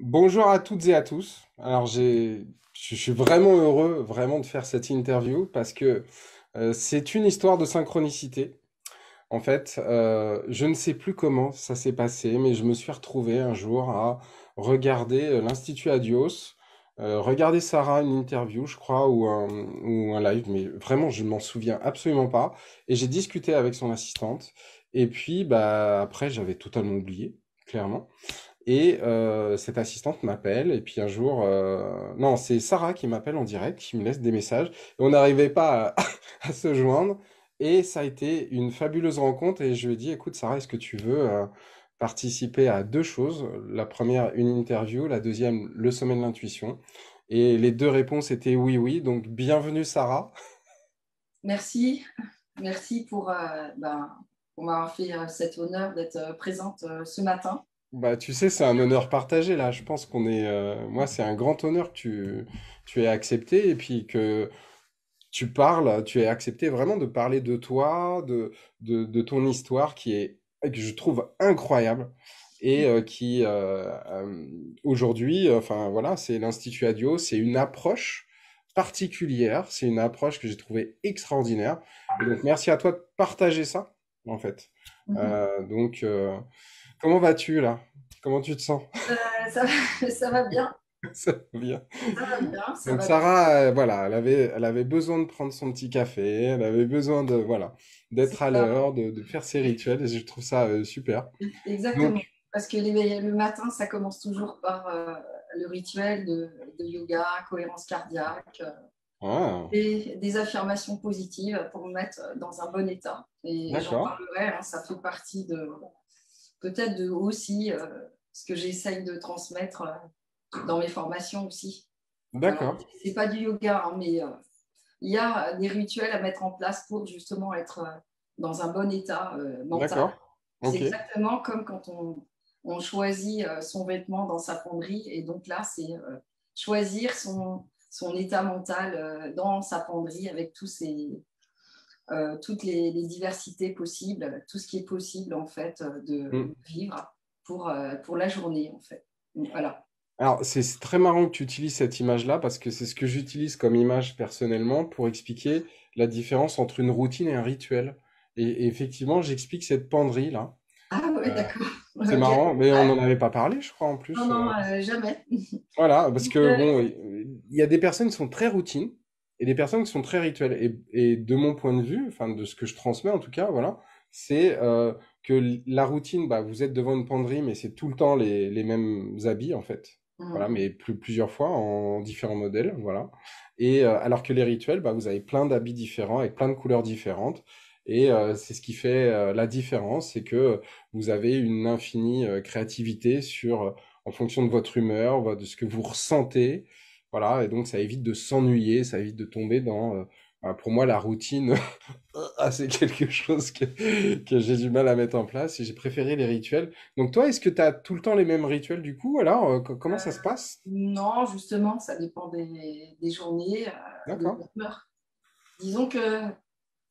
Bonjour à toutes et à tous. Alors, je suis vraiment heureux vraiment de faire cette interview parce que c'est une histoire de synchronicité. En fait, je ne sais plus comment ça s'est passé, mais je me suis retrouvé un jour à regarder l'Institut Adios, regarder Sarah une interview, je crois, ou un live, mais vraiment, je m'en souviens absolument pas. Et j'ai discuté avec son assistante. Et puis, bah, après, j'avais totalement oublié, clairement. Et cette assistante m'appelle, et puis un jour, non, c'est Sarah qui m'appelle en direct, qui me laisse des messages, et on n'arrivait pas à se joindre, et ça a été une fabuleuse rencontre, et je lui ai dit, écoute Sarah, est-ce que tu veux participer à deux choses? La première, une interview, la deuxième, le sommet de l'intuition, et les deux réponses étaient oui, oui, donc bienvenue Sarah. Merci, merci pour m'avoir fait cet honneur d'être présente ce matin. Bah, tu sais, c'est un honneur partagé là. Je pense qu'on est. Moi, c'est un grand honneur que tu aies accepté et puis que tu parles, tu es accepté vraiment de parler de toi, de ton histoire que je trouve incroyable et qui aujourd'hui, enfin voilà, c'est l'Institut Adio, c'est une approche particulière, c'est une approche que j'ai trouvée extraordinaire. Et donc merci à toi de partager ça, en fait. Mhm. Comment vas-tu là? Comment tu te sens? Ça va bien, Ça va bien. ça va bien, ça Donc va bien. Sarah, voilà, elle avait besoin de prendre son petit café, elle avait besoin de, voilà, C'est d'être à ça, l'heure, de faire ses rituels, et je trouve ça super. exactement. Donc, Parce que le matin, ça commence toujours par le rituel de yoga, cohérence cardiaque, ah, et des affirmations positives pour me mettre dans un bon état. Et j'en d'accord, parlerai, hein, ça fait partie de peut-être de aussi ce que j'essaye de transmettre dans mes formations aussi. Alors, d'accord, c'est pas du yoga, hein, mais il y a des rituels à mettre en place pour justement être dans un bon état mental. d'accord, C'est ok, exactement comme quand on choisit son vêtement dans sa fonderie. Et donc là, c'est choisir son état mental dans sa fonderie avec toutes les diversités possibles, tout ce qui est possible en fait de hmm. vivre pour la journée en fait. Donc, voilà. Alors, c'est très marrant que tu utilises cette image-là parce que c'est ce que j'utilise comme image personnellement pour expliquer la différence entre une routine et un rituel. Et effectivement, j'explique cette penderie-là. Ah oui, Euh, d'accord. c'est Ok. marrant, mais on Ah, n'en avait pas parlé, je crois, en non, plus. non, jamais. Voilà, parce Donc, que bon, il y a des personnes qui sont très routines et des personnes qui sont très rituelles. Et de mon point de vue, enfin de ce que je transmets en tout cas, voilà, c'est que la routine, bah, vous êtes devant une penderie, mais c'est tout le temps les mêmes habits en fait. Voilà, mais plusieurs fois en différents modèles, voilà. Et alors que les rituels, bah, vous avez plein d'habits différents avec plein de couleurs différentes. Et c'est ce qui fait la différence, c'est que vous avez une infinie créativité sur en fonction de votre humeur, de ce que vous ressentez. Voilà, et donc ça évite de s'ennuyer, ça évite de tomber dans, pour moi, la routine. C'est quelque chose que j'ai du mal à mettre en place et j'ai préféré les rituels. Donc toi, est-ce que tu as tout le temps les mêmes rituels du coup? Alors, comment ça se passe? non, justement, ça dépend des journées, de D'accord, mon humeur. Disons que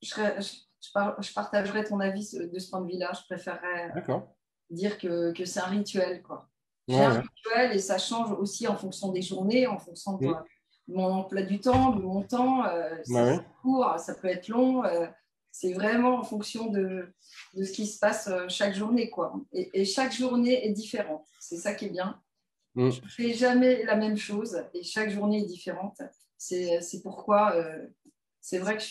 je partagerais ton avis de ce point de vue-là. Je préférerais d'accord. dire que c'est un rituel, quoi. J'ai Ouais, un ouais. rituel et ça change aussi en fonction des journées, en fonction Mm. de mon emploi du temps, de mon temps. Ouais, Si c'est ouais. court, ça peut être long. C'est vraiment en fonction de ce qui se passe chaque journée, quoi. Et chaque journée est différente. C'est ça qui est bien. Je Mm. ne fais jamais la même chose et chaque journée est différente. C'est pourquoi c'est vrai que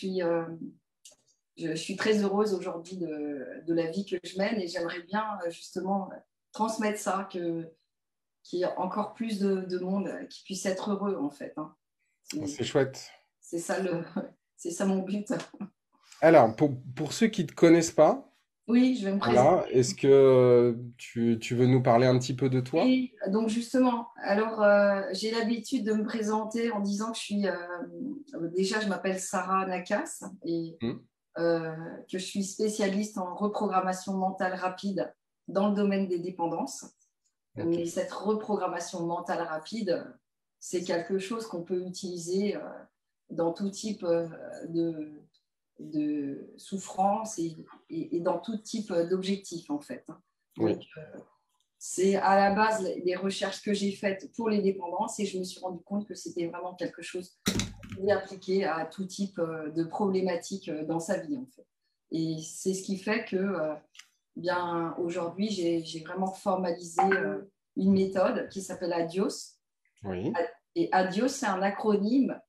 je suis très heureuse aujourd'hui de la vie que je mène et j'aimerais bien justement transmettre ça, qu'il y ait encore plus de monde qui puisse être heureux en fait. Hein. C'est C'est chouette. c'est ça, c'est ça mon but. Alors, pour ceux qui ne te connaissent pas, Oui, je vais me présenter. voilà, est-ce que tu veux nous parler un petit peu de toi? Oui, donc justement, alors j'ai l'habitude de me présenter en disant que déjà je m'appelle Sarah Nakas et Mm. que je suis spécialiste en reprogrammation mentale rapide dans le domaine des dépendances. Ok. Mais cette reprogrammation mentale rapide, c'est quelque chose qu'on peut utiliser dans tout type de souffrance et dans tout type d'objectif, en fait. Oui. Donc, c'est à la base les recherches que j'ai faites pour les dépendances et je me suis rendu compte que c'était vraiment quelque chose qu'on pouvait appliquer à tout type de problématiques dans sa vie, en fait. Et c'est ce qui fait que, bien, aujourd'hui, j'ai vraiment formalisé une méthode qui s'appelle ADIOS. Oui. Et ADIOS, c'est un acronyme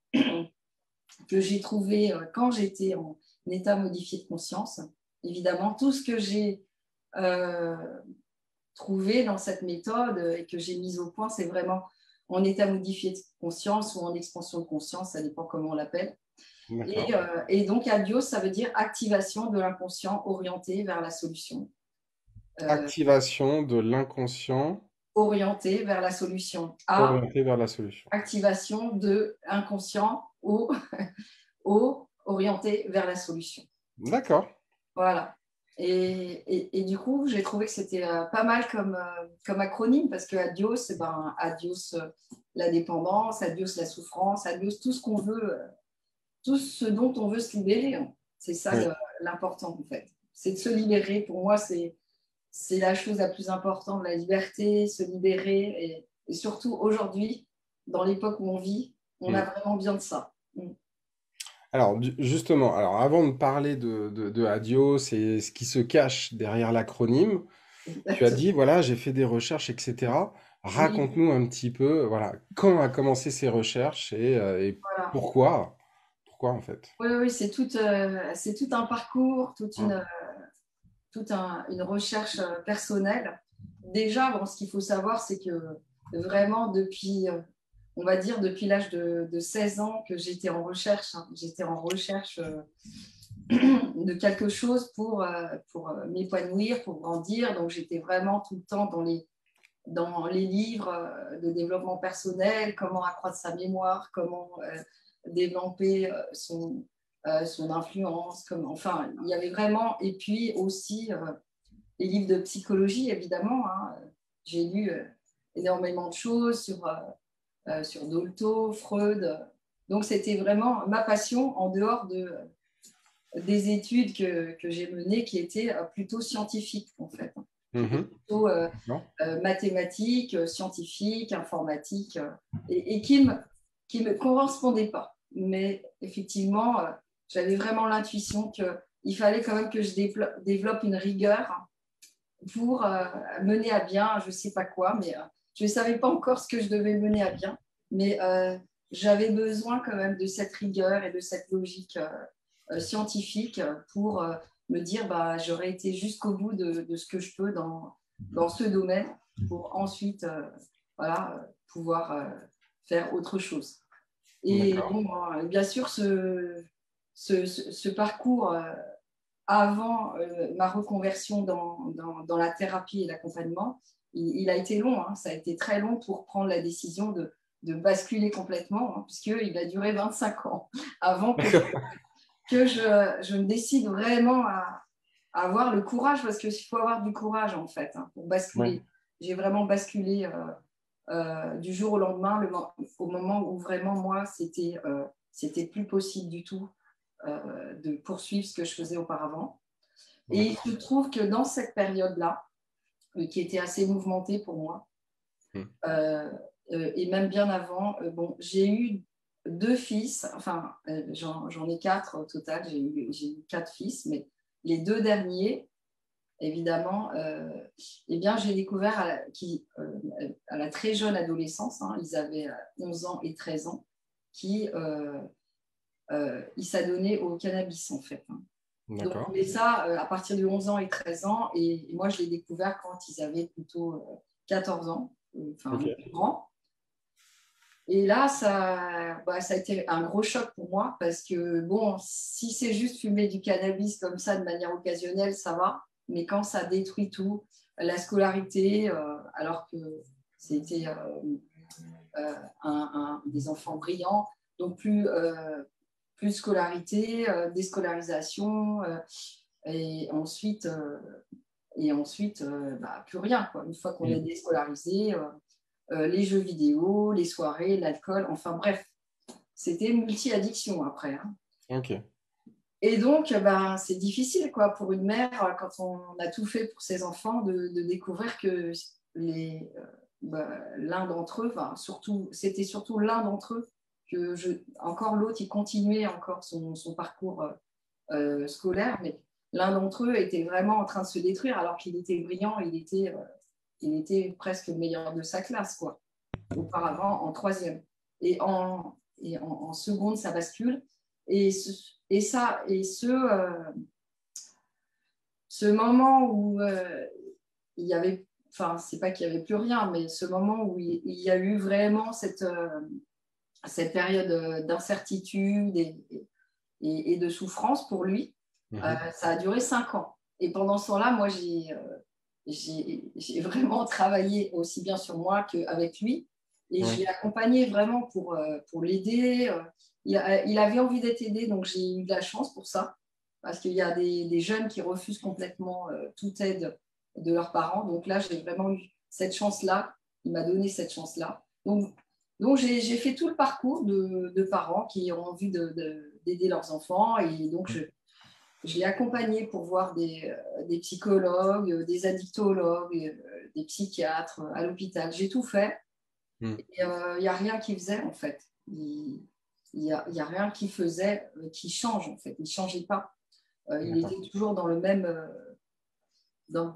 que j'ai trouvé quand j'étais en état modifié de conscience. Évidemment, tout ce que j'ai trouvé dans cette méthode et que j'ai mis au point, c'est vraiment en état modifié de conscience ou en expansion de conscience, ça dépend comment on l'appelle. Et donc, ADIOS, ça veut dire activation de l'inconscient orienté vers la solution. Activation de l'inconscient Orienté vers la solution. orienté vers la solution. Activation de l'inconscient orienté vers la solution. D'accord. Voilà. Et du coup, j'ai trouvé que c'était pas mal comme acronyme parce que adios, adios la dépendance, adios la souffrance, adios tout ce qu'on veut, tout ce dont on veut se libérer. C'est ça Oui. l'important en fait. C'est de se libérer. Pour moi, c'est la chose la plus importante, la liberté, se libérer. Et surtout aujourd'hui, dans l'époque où on vit, on a vraiment besoin de ça. Alors, justement, alors avant de parler de Adios et ce qui se cache derrière l'acronyme, tu as dit, voilà, j'ai fait des recherches, etc. Oui, Raconte-nous un petit peu, voilà, quand a commencé ces recherches et voilà. pourquoi? Pourquoi, en fait? Oui, oui, c'est tout un parcours, Hum. une recherche personnelle. Déjà, bon, ce qu'il faut savoir, c'est que vraiment depuis, on va dire, depuis l'âge de 16 ans que j'étais en recherche, hein. J'étais en recherche de quelque chose pour m'épanouir, pour grandir. Donc, j'étais vraiment tout le temps dans les livres de développement personnel, comment accroître sa mémoire, comment développer son influence. Enfin, il y avait vraiment, et puis aussi les livres de psychologie, évidemment. Hein. J'ai lu énormément de choses sur Dolto, Freud. Donc, c'était vraiment ma passion en dehors des études que j'ai menées qui étaient plutôt scientifiques, en fait, qui étaient Mhm. plutôt D'accord. mathématiques, scientifiques, informatiques, et qui me correspondaient pas. Mais effectivement, j'avais vraiment l'intuition qu'il fallait quand même que je développe une rigueur pour mener à bien, je ne sais pas quoi, mais je ne savais pas encore ce que je devais mener à bien. Mais j'avais besoin quand même de cette rigueur et de cette logique scientifique pour me dire bah, j'aurais été jusqu'au bout de ce que je peux dans ce domaine pour ensuite voilà, pouvoir faire autre chose. Et D'accord. bon, bien sûr, ce parcours avant ma reconversion dans la thérapie et l'accompagnement, il a été long. Hein. Ça a été très long pour prendre la décision de basculer complètement, hein, puisqu'il a duré 25 ans avant que je me décide vraiment à avoir le courage, parce qu'il faut avoir du courage en fait hein, pour Oui. basculer. J'ai vraiment basculé du jour au lendemain, au moment où vraiment moi, c'était plus possible du tout de poursuivre ce que je faisais auparavant. Et il D'accord. se trouve que dans cette période-là, qui était assez mouvementée pour moi, Hum. et même bien avant, bon, j'ai eu deux fils, enfin j'en ai quatre au total, j'ai eu quatre fils, mais les deux derniers, évidemment, eh bien, j'ai découvert à la très jeune adolescence, hein, ils avaient 11 ans et 13 ans, qu'ils s'adonnaient au cannabis en fait. Hein. Donc, D'accord. mais ça, à partir de 11 ans et 13 ans, et moi, je l'ai découvert quand ils avaient plutôt 14 ans, enfin, Ok. les plus grands. Et là, ça a été un gros choc pour moi parce que, bon, si c'est juste fumer du cannabis comme ça de manière occasionnelle, ça va. Mais quand ça détruit tout, la scolarité, alors que c'était des enfants brillants, donc plus de scolarité, déscolarisation, et ensuite, bah, plus rien, quoi. Une fois qu'on est Hum. déscolarisé, les jeux vidéo, les soirées, l'alcool, enfin bref, c'était multi-addiction après. Hein. Ok. Et donc, bah, c'est difficile quoi, pour une mère, quand on a tout fait pour ses enfants, de découvrir que l'un d'entre eux, enfin, c'était surtout l'un d'entre eux encore l'autre, il continuait encore son parcours scolaire, mais l'un d'entre eux était vraiment en train de se détruire alors qu'il était brillant, il était presque le meilleur de sa classe, quoi, auparavant en troisième. Et en seconde, ça bascule. Ce moment où il y avait, enfin, c'est pas qu'il n'y avait plus rien, mais ce moment où il y a eu vraiment cette période d'incertitude et de souffrance pour lui, ça a duré 5 ans. Et pendant ce temps-là, moi, j'ai vraiment travaillé aussi bien sur moi qu'avec lui. Et je l'ai accompagné vraiment pour l'aider. Il avait envie d'être aidé, donc j'ai eu de la chance pour ça. Parce qu'il y a des jeunes qui refusent complètement toute aide de leurs parents. Donc là, j'ai vraiment eu cette chance-là. Il m'a donné cette chance-là. Donc j'ai fait tout le parcours de parents qui ont envie d'aider leurs enfants. Et donc, je l'ai accompagné pour voir des psychologues, des addictologues, des psychiatres à l'hôpital. J'ai tout fait. Il n'y a rien qui faisait, en fait. Il n'y a rien qui faisait, qui change, en fait. Il ne changeait pas. Il était toujours dans le même, dans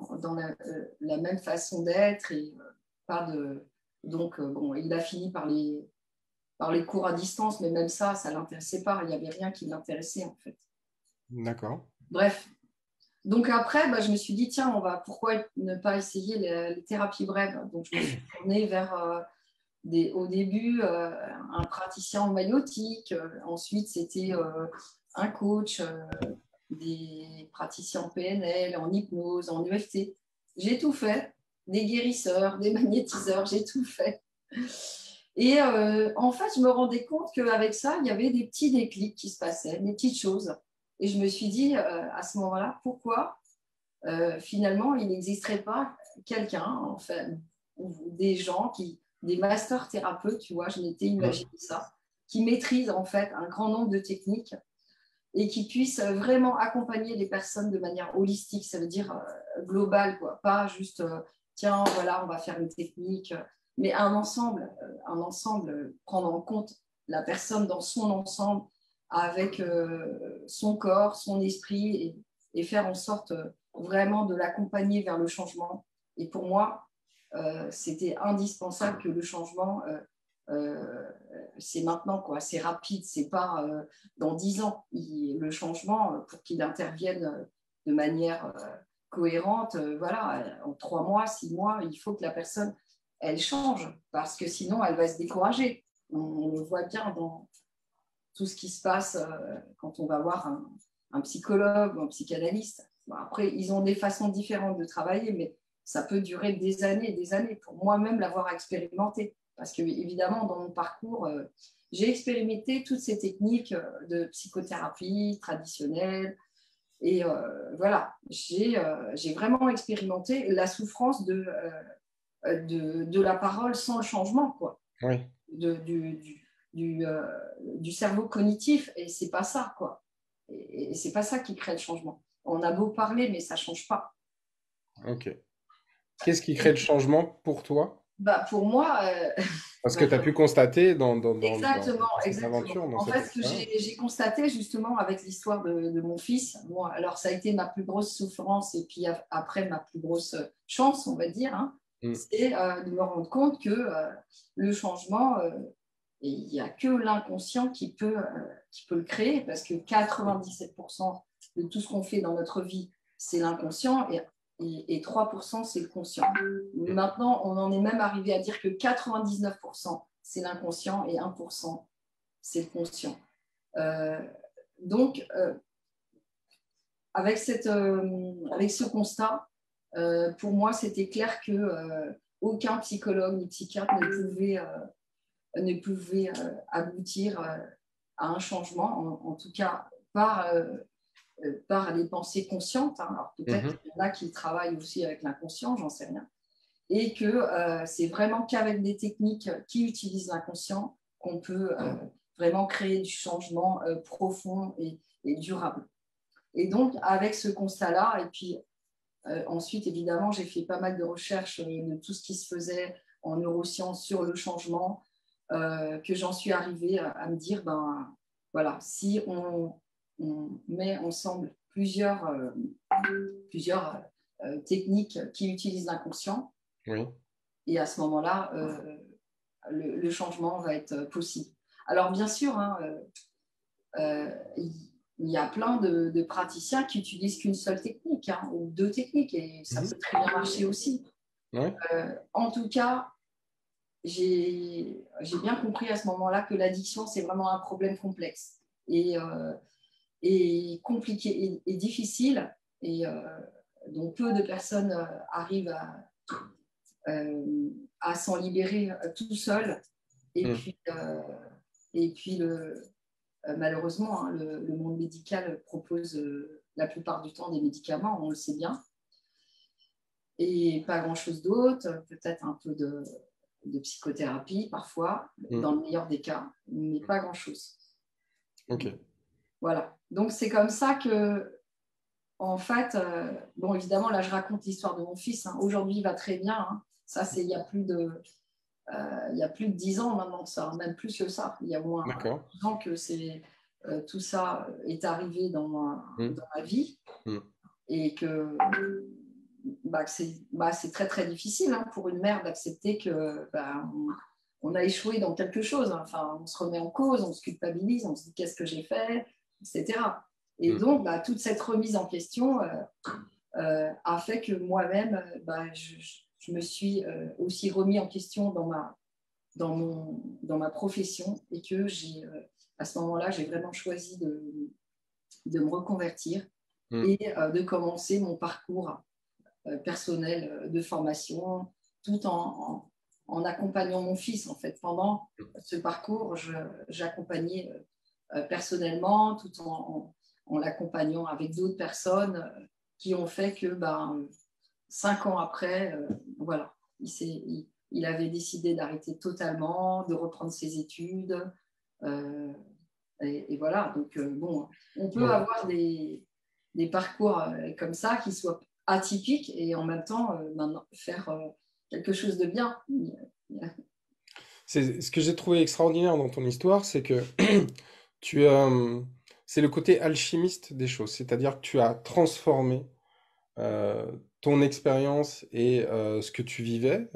la même façon d'être. Et pas de... Donc, bon, il a fini par les cours à distance, mais même ça ne l'intéressait pas. Il n'y avait rien qui l'intéressait, en fait. D'accord. Bref. Donc après, je me suis dit, tiens, pourquoi ne pas essayer les thérapies brèves? Donc je me suis tournée vers, au début, un praticien en maïotique. Ensuite, c'était un coach, des praticiens en PNL, en hypnose, en EFT. J'ai tout fait. Des guérisseurs, des magnétiseurs, j'ai tout fait. Et en fait, je me rendais compte qu'avec ça, il y avait des petits déclics qui se passaient, des petites choses. Et je me suis dit à ce moment-là, pourquoi finalement il n'existerait pas quelqu'un, enfin, ou des gens, des master thérapeutes, tu vois, je m'étais imaginé ça, qui maîtrisent en fait un grand nombre de techniques et qui puissent vraiment accompagner les personnes de manière holistique, ça veut dire globale, quoi. Pas juste, tiens, voilà, on va faire une technique, mais un ensemble, prendre en compte la personne dans son ensemble, avec son corps, son esprit, et faire en sorte vraiment de l'accompagner vers le changement. Et pour moi, c'était indispensable que le changement, c'est maintenant, quoi. C'est rapide, c'est pas dans 10 ans. Le changement, pour qu'il intervienne de manière cohérente, voilà, en 3 mois, 6 mois, il faut que la personne, elle change, parce que sinon, elle va se décourager. On le voit bien dans tout ce qui se passe quand on va voir un psychologue ou un psychanalyste. Bon, après, ils ont des façons différentes de travailler, mais ça peut durer des années et des années, pour moi-même l'avoir expérimenté. Parce que, évidemment, dans mon parcours, j'ai expérimenté toutes ces techniques de psychothérapie traditionnelle. Et voilà, j'ai vraiment expérimenté la souffrance de la parole sans le changement, quoi. Oui. Du cerveau cognitif, et c'est pas ça, quoi. Et c'est pas ça qui crée le changement. On a beau parler, mais ça change pas. Ok. Qu'est-ce qui crée le changement pour toi? Pour moi, Parce que tu as pu constater dans exactement. cette aventure, dans En cette fait, ce que expérience. j'ai constaté justement avec l'histoire de mon fils, moi, alors ça a été ma plus grosse souffrance et puis après ma plus grosse chance, on va dire, hein, c'est de me rendre compte que le changement, il n'y a que l'inconscient qui peut le créer, parce que 97% de tout ce qu'on fait dans notre vie, c'est l'inconscient, et 3%, c'est le conscient. Maintenant, on en est même arrivé à dire que 99%, c'est l'inconscient, et 1%, c'est le conscient. Donc, avec ce constat, pour moi, c'était clair que aucun psychologue ni psychiatre ne pouvait aboutir à un changement, en tout cas par les pensées conscientes. Hein. Alors peut-être qu'il y en a qui travaillent aussi avec l'inconscient, j'en sais rien. Et que c'est vraiment qu'avec des techniques qui utilisent l'inconscient qu'on peut vraiment créer du changement profond et durable. Et donc, avec ce constat-là, et puis Ensuite, évidemment, j'ai fait pas mal de recherches de tout ce qui se faisait en neurosciences sur le changement, que j'en suis arrivée à me dire, ben voilà, si on met ensemble plusieurs techniques qui utilisent l'inconscient, Oui. et à ce moment-là, le changement va être possible. Alors, bien sûr, hein, il y a plein de praticiens qui utilisent qu'une seule technique, hein, ou deux techniques, et ça peut très bien marcher aussi. Oui. En tout cas, j'ai bien compris à ce moment-là que l'addiction, c'est vraiment un problème complexe et compliqué et difficile. Et donc, peu de personnes arrivent à s'en libérer tout seul. Et puis malheureusement, hein, le monde médical propose la plupart du temps des médicaments, on le sait bien. Et pas grand-chose d'autre, peut-être un peu de psychothérapie parfois, dans le meilleur des cas, mais pas grand-chose. Ok. Voilà. Donc, c'est comme ça que, en fait, bon, évidemment, là, je raconte l'histoire de mon fils. Hein. Aujourd'hui, il va très bien. Hein. Ça, c'est il y a plus de 10 ans maintenant, ça, même plus que ça. Il y a moins 10 ans que tout ça est arrivé dans ma vie et que c'est très, très difficile, hein, pour une mère d'accepter que on a échoué dans quelque chose. Enfin, on se remet en cause, on se culpabilise, on se dit qu'est-ce que j'ai fait, etc. Et donc, toute cette remise en question a fait que moi-même, je me suis aussi remis en question dans ma profession et que à ce moment-là, j'ai vraiment choisi de me reconvertir et de commencer mon parcours personnel de formation tout en accompagnant mon fils. En fait, pendant ce parcours, j'accompagnais personnellement tout en l'accompagnant avec d'autres personnes qui ont fait que 5 ans après, voilà, il avait décidé d'arrêter totalement, de reprendre ses études. Et voilà, donc bon, on peut avoir des parcours comme ça qui soient atypiques et en même temps faire quelque chose de bien. Ce que j'ai trouvé extraordinaire dans ton histoire, c'est que c'est le côté alchimiste des choses. C'est-à-dire que tu as transformé ton expérience et ce que tu vivais,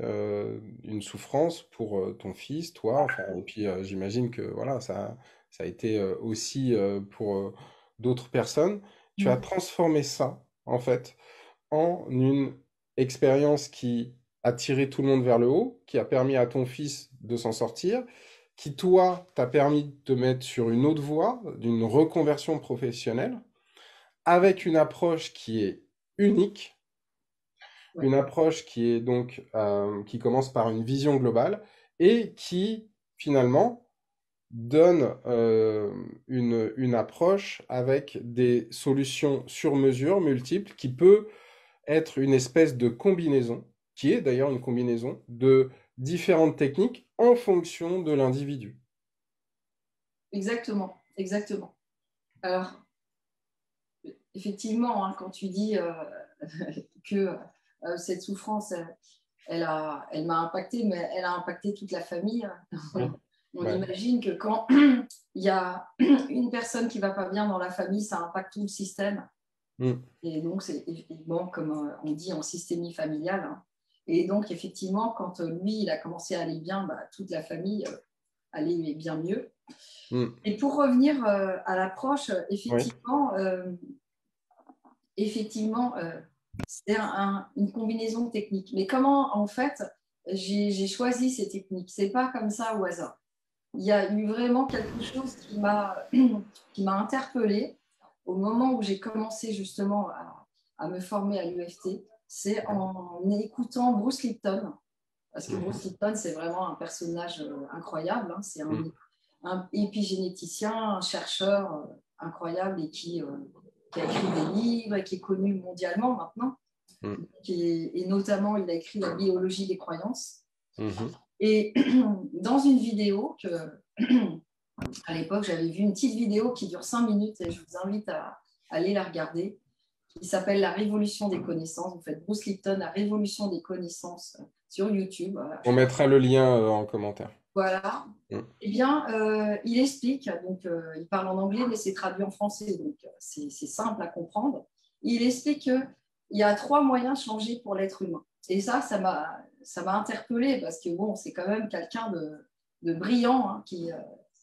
une souffrance pour ton fils, toi, enfin, et puis j'imagine que voilà, ça a été aussi pour d'autres personnes. Tu as transformé ça, en fait, en une expérience qui a tiré tout le monde vers le haut, qui a permis à ton fils de s'en sortir, qui, toi, t'a permis de te mettre sur une autre voie, d'une reconversion professionnelle, avec une approche qui est unique, Ouais. une approche qui est donc qui commence par une vision globale et qui finalement donne une approche avec des solutions sur mesure multiples qui peut être une espèce de combinaison, qui est d'ailleurs une combinaison de différentes techniques en fonction de l'individu. Exactement, exactement. Alors, effectivement, hein, quand tu dis que cette souffrance, elle m'a impacté, mais elle a impacté toute la famille. Oui. On Ouais. imagine que quand il y a une personne qui ne va pas bien dans la famille, ça impacte tout le système. Et donc, c'est évidemment, comme on dit, en systémie familiale. Hein. Et donc, effectivement, quand lui, il a commencé à aller bien, toute la famille allait bien mieux. Et pour revenir à l'approche, Oui. effectivement, c'est une combinaison de techniques. Mais comment, en fait, j'ai choisi ces techniques? C'est pas comme ça au hasard. Il y a eu vraiment quelque chose qui m'a interpellée au moment où j'ai commencé justement à me former à l'UFT. C'est en écoutant Bruce Lipton. Parce que Bruce Lipton, c'est vraiment un personnage incroyable. Hein. C'est un épigénéticien, un chercheur incroyable et qui a écrit des livres et qui est connu mondialement maintenant. Et notamment, il a écrit La biologie des croyances. Et dans une vidéo à l'époque, j'avais vu une petite vidéo qui dure 5 minutes et je vous invite à aller la regarder. qui s'appelle La Révolution des connaissances. Vous faites Bruce Lipton, La Révolution des connaissances sur YouTube. Voilà, On mettra le lien en commentaire. voilà. Mm. Eh bien, il explique, donc il parle en anglais, mais c'est traduit en français, donc c'est simple à comprendre. Il explique qu'il y a 3 moyens de changer pour l'être humain. Et ça m'a interpellée parce que bon, c'est quand même quelqu'un de brillant, hein,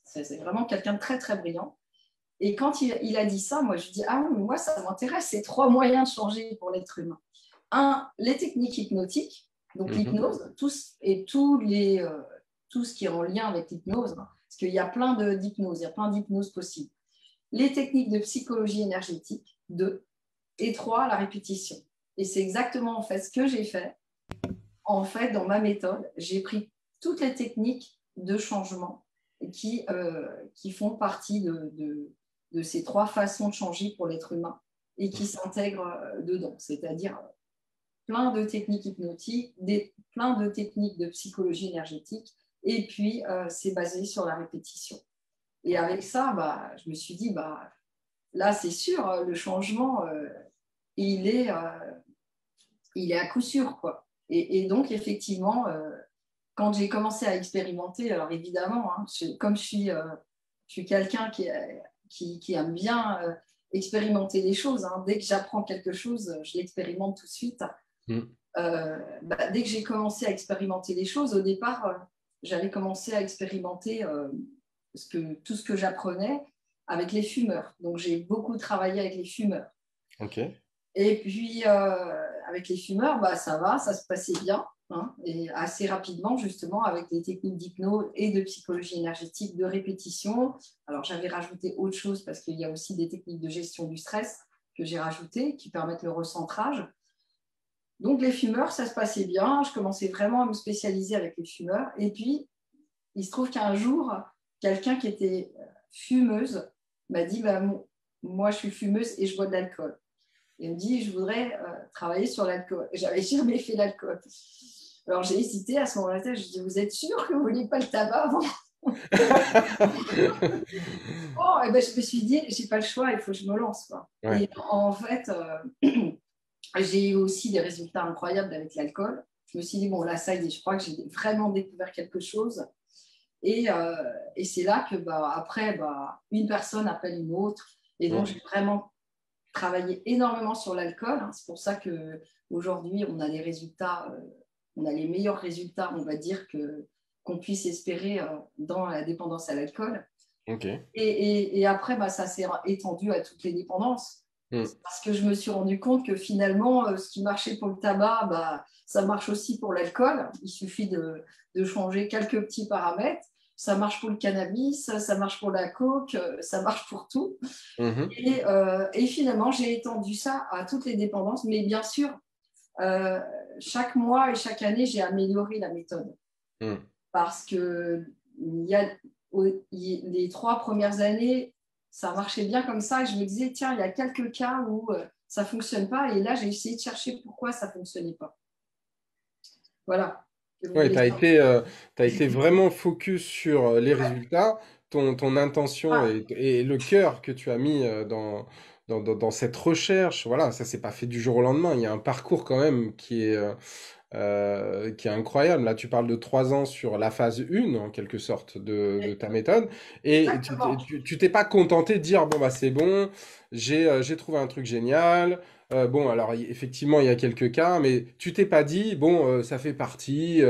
c'est vraiment quelqu'un de très, très brillant. Et quand il a dit ça, moi, je dis, ah oui, moi, ça m'intéresse, ces 3 moyens de changer pour l'être humain. Un, les techniques hypnotiques, donc l'hypnose, tout ce qui est en lien avec l'hypnose, hein, parce qu'il y a plein d'hypnoses, il y a plein d'hypnoses possibles. Les techniques de psychologie énergétique, 2, et 3, la répétition. Et c'est exactement en fait ce que j'ai fait. En fait, dans ma méthode, j'ai pris toutes les techniques de changement qui font partie de ces 3 façons de changer pour l'être humain et qui s'intègrent dedans, c'est-à-dire plein de techniques hypnotiques, plein de techniques de psychologie énergétique, et puis c'est basé sur la répétition. Et avec ça, je me suis dit, là, c'est sûr, le changement, il est à coup sûr, quoi. Et donc, effectivement, quand j'ai commencé à expérimenter, alors évidemment, hein, comme je suis quelqu'un qui aime bien expérimenter les choses, hein, dès que j'apprends quelque chose, je l'expérimente tout de suite. Dès que j'ai commencé à expérimenter les choses, au départ, j'avais commencé à expérimenter tout ce que j'apprenais avec les fumeurs. Donc, j'ai beaucoup travaillé avec les fumeurs. Okay. Et puis, avec les fumeurs, ça se passait bien, hein, et assez rapidement, justement, avec les techniques d'hypnose et de psychologie énergétique, de répétition. Alors, j'avais rajouté autre chose parce qu'il y a aussi des techniques de gestion du stress que j'ai rajoutées qui permettent le recentrage. Donc, les fumeurs, ça se passait bien. Je commençais vraiment à me spécialiser avec les fumeurs. Et puis, il se trouve qu'un jour, quelqu'un qui était fumeuse m'a dit, moi, je suis fumeuse et je bois de l'alcool. Et elle me dit, je voudrais travailler sur l'alcool. J'avais jamais fait l'alcool. Alors, j'ai hésité à ce moment-là. Je dis, vous êtes sûr que vous ne vouliez pas le tabac avant? Bon, et je me suis dit, j'ai pas le choix, il faut que je me lance, quoi. Ouais. Et en fait, j'ai eu aussi des résultats incroyables avec l'alcool. Je me suis dit, bon, là, ça y est, je crois que j'ai vraiment découvert quelque chose. Et c'est là que, après, une personne appelle une autre. Et donc, j'ai vraiment travaillé énormément sur l'alcool. Hein. C'est pour ça qu'aujourd'hui, on a les résultats, on a les meilleurs résultats, on va dire, qu'on puisse espérer dans la dépendance à l'alcool. Okay. Et après, ça s'est étendu à toutes les dépendances. Parce que je me suis rendu compte que finalement, ce qui marchait pour le tabac, ça marche aussi pour l'alcool. Il suffit de changer quelques petits paramètres. Ça marche pour le cannabis, ça marche pour la coke, ça marche pour tout. Et finalement, j'ai étendu ça à toutes les dépendances. Mais bien sûr, chaque mois et chaque année, j'ai amélioré la méthode. Parce que les 3 premières années, ça marchait bien comme ça. Et je me disais, tiens, il y a quelques cas où ça ne fonctionne pas. Et là, j'ai essayé de chercher pourquoi ça ne fonctionnait pas. Voilà. Oui, tu as été vraiment focus sur les résultats, ton intention et le cœur que tu as mis dans cette recherche. Voilà, ça s'est pas fait du jour au lendemain. Il y a un parcours quand même qui est incroyable. Là, tu parles de 3 ans sur la phase 1, en quelque sorte, de ta méthode. Et tu t'es pas contenté de dire, bon, c'est bon, j'ai trouvé un truc génial. Bon, alors effectivement, il y a quelques cas, mais tu t'es pas dit, bon, ça fait partie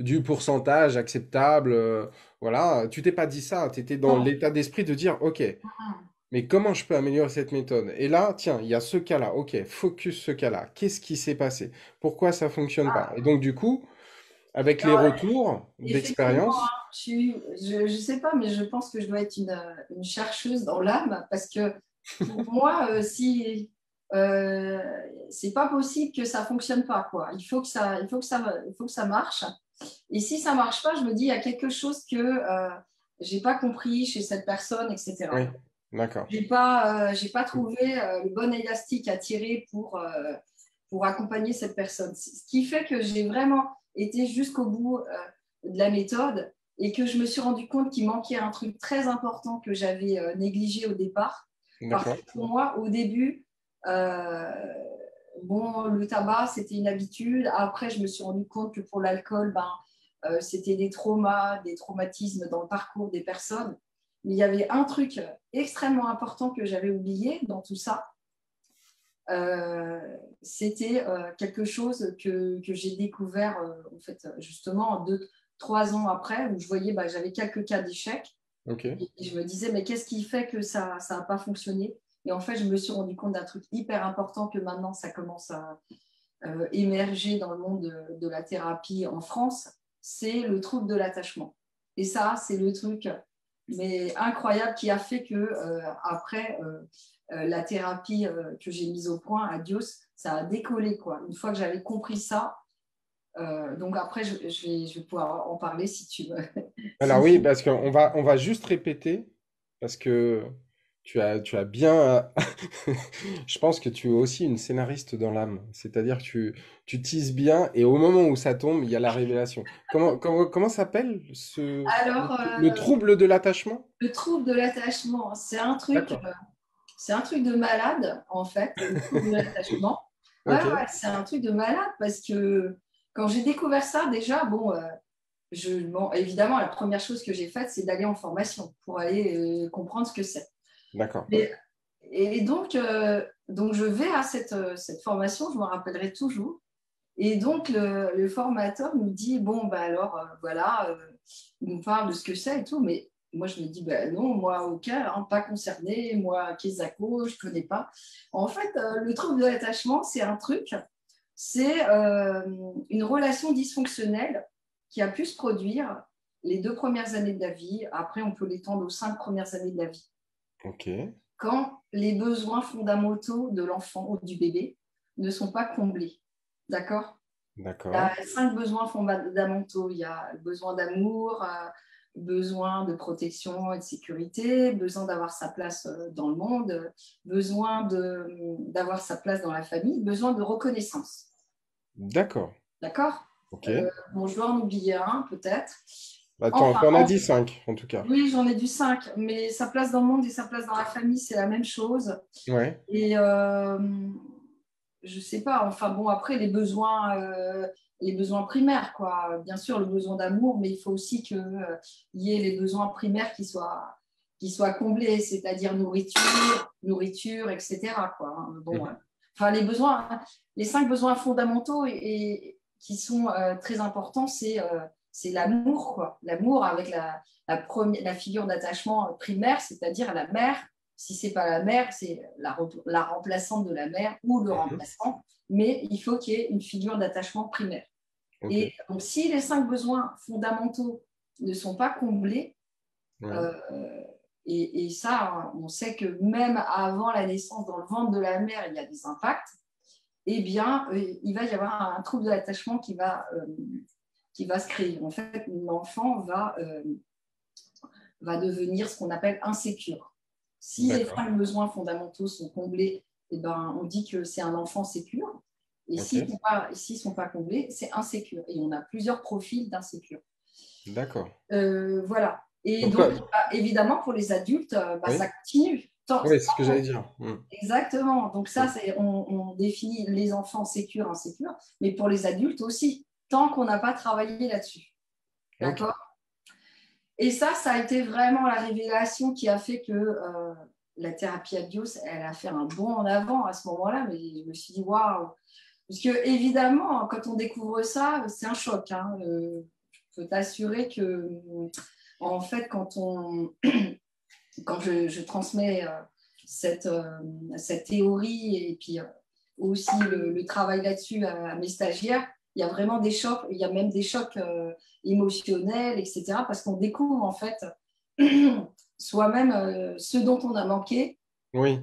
du pourcentage acceptable. Voilà, tu t'es pas dit ça. Tu étais dans l'état d'esprit de dire, OK, mais comment je peux améliorer cette méthode? Et là, tiens, il y a ce cas-là. OK, focus ce cas-là. Qu'est-ce qui s'est passé? Pourquoi ça fonctionne pas? Et donc, du coup, avec les retours d'expérience. Je ne sais pas, mais je pense que je dois être une chercheuse dans l'âme parce que pour moi, si c'est pas possible que ça fonctionne pas, quoi. Il faut que ça marche. Et si ça marche pas, je me dis il y a quelque chose que j'ai pas compris chez cette personne, etc. Oui, d'accord. J'ai pas trouvé le bon élastique à tirer pour accompagner cette personne. Ce qui fait que j'ai vraiment été jusqu'au bout de la méthode et que je me suis rendu compte qu'il manquait un truc très important que j'avais négligé au départ. Parce que pour moi, au début, Euh, bon, le tabac, c'était une habitude. Après, je me suis rendu compte que pour l'alcool, c'était des traumas, des traumatismes dans le parcours des personnes. Mais il y avait un truc extrêmement important que j'avais oublié dans tout ça. C'était quelque chose que j'ai découvert en fait, justement 2, 3 ans après, où je voyais, j'avais quelques cas d'échec. Ok. Et je me disais, mais qu'est-ce qui fait que ça n'a pas fonctionné? Et en fait, je me suis rendu compte d'un truc hyper important que maintenant, ça commence à émerger dans le monde de la thérapie en France, c'est le trouble de l'attachement. Et ça, c'est le truc mais incroyable qui a fait que après la thérapie que j'ai mise au point, Adios, ça a décollé, quoi. Une fois que j'avais compris ça, donc après, je vais pouvoir en parler si tu veux. Alors Si oui, tu... parce on va juste répéter, parce que tu as bien... Je pense que tu es aussi une scénariste dans l'âme. C'est-à-dire que tu teases bien et au moment où ça tombe, il y a la révélation. Comment s'appelle Alors, le trouble de l'attachement? le trouble de l'attachement, D'accord. c'est un truc de malade, en fait, le trouble de l'attachement. Ouais, Ok. ouais, c'est un truc de malade parce que quand j'ai découvert ça, déjà, bon, bon, évidemment, la première chose que j'ai faite, c'est d'aller en formation pour aller comprendre ce que c'est. D'accord. Et, donc, je vais à cette formation, je me rappellerai toujours. Et donc, le formateur nous dit, bon, alors, voilà, il nous parle de ce que c'est et tout, mais moi, je me dis, non, moi, ok, hein, pas concerné, moi, Kesako, je ne connais pas. En fait, le trouble de l'attachement, c'est un truc, c'est une relation dysfonctionnelle qui a pu se produire les 2 premières années de la vie. Après, on peut l'étendre aux 5 premières années de la vie. Ok. Quand les besoins fondamentaux de l'enfant ou du bébé ne sont pas comblés. D'accord? Il y D'accord. a 5 besoins fondamentaux. Il y a le besoin d'amour, besoin de protection et de sécurité, besoin d'avoir sa place dans le monde, d'avoir sa place dans la famille, besoin de reconnaissance. D'accord. D'accord? Ok. Bon, je dois en oublier un, peut-être. Bah, Enfin, t'en as dit 5, en tout cas. oui, j'en ai du 5, mais sa place dans le monde et sa place dans la famille, c'est la même chose. Ouais. Et je sais pas, enfin bon, après les besoins primaires, quoi. Bien sûr, le besoin d'amour, mais il faut aussi qu'il y ait les besoins primaires qui soient comblés, c'est-à-dire nourriture, etc., quoi. Bon, Mhm. enfin, les 5 besoins fondamentaux et qui sont très importants, c'est l'amour, quoi. L'amour avec la figure d'attachement primaire, c'est-à-dire la mère. Si ce n'est pas la mère, c'est la remplaçante de la mère ou le Mhm. remplaçant, mais il faut qu'il y ait une figure d'attachement primaire. Ok. Et donc, si les 5 besoins fondamentaux ne sont pas comblés, Ouais. euh, et ça, on sait que même avant la naissance dans le ventre de la mère, il y a des impacts, eh bien, il va y avoir un trouble de l'attachement qui va se créer. En fait, l'enfant va devenir ce qu'on appelle insécure. Si les D'accord. 5 besoins fondamentaux sont comblés, eh ben, on dit que c'est un enfant sécure. Et Ok. s'ils ne sont pas comblés, c'est insécure. Et on a plusieurs profils d'insécure. D'accord. Voilà. Et Donc, donc, évidemment, pour les adultes, ça oui. continue. Oui, c'est ce que j'allais dire. Exactement. Donc ça, Mm. on définit les enfants sécures, insécures, mais pour les adultes aussi, tant qu'on n'a pas travaillé là-dessus. Ok. D'accord? Et ça a été vraiment la révélation qui a fait que la thérapie Adios, elle a fait un bond en avant à ce moment-là. Mais je me suis dit, waouh! Parce que, évidemment, quand on découvre ça, c'est un choc, hein. Je peux t'assurer que, en fait, quand je transmets cette théorie et puis aussi le travail là-dessus à mes stagiaires, il y a vraiment des chocs, il y a même des chocs émotionnels, etc. Parce qu'on découvre en fait soi-même ce dont on a manqué Oui.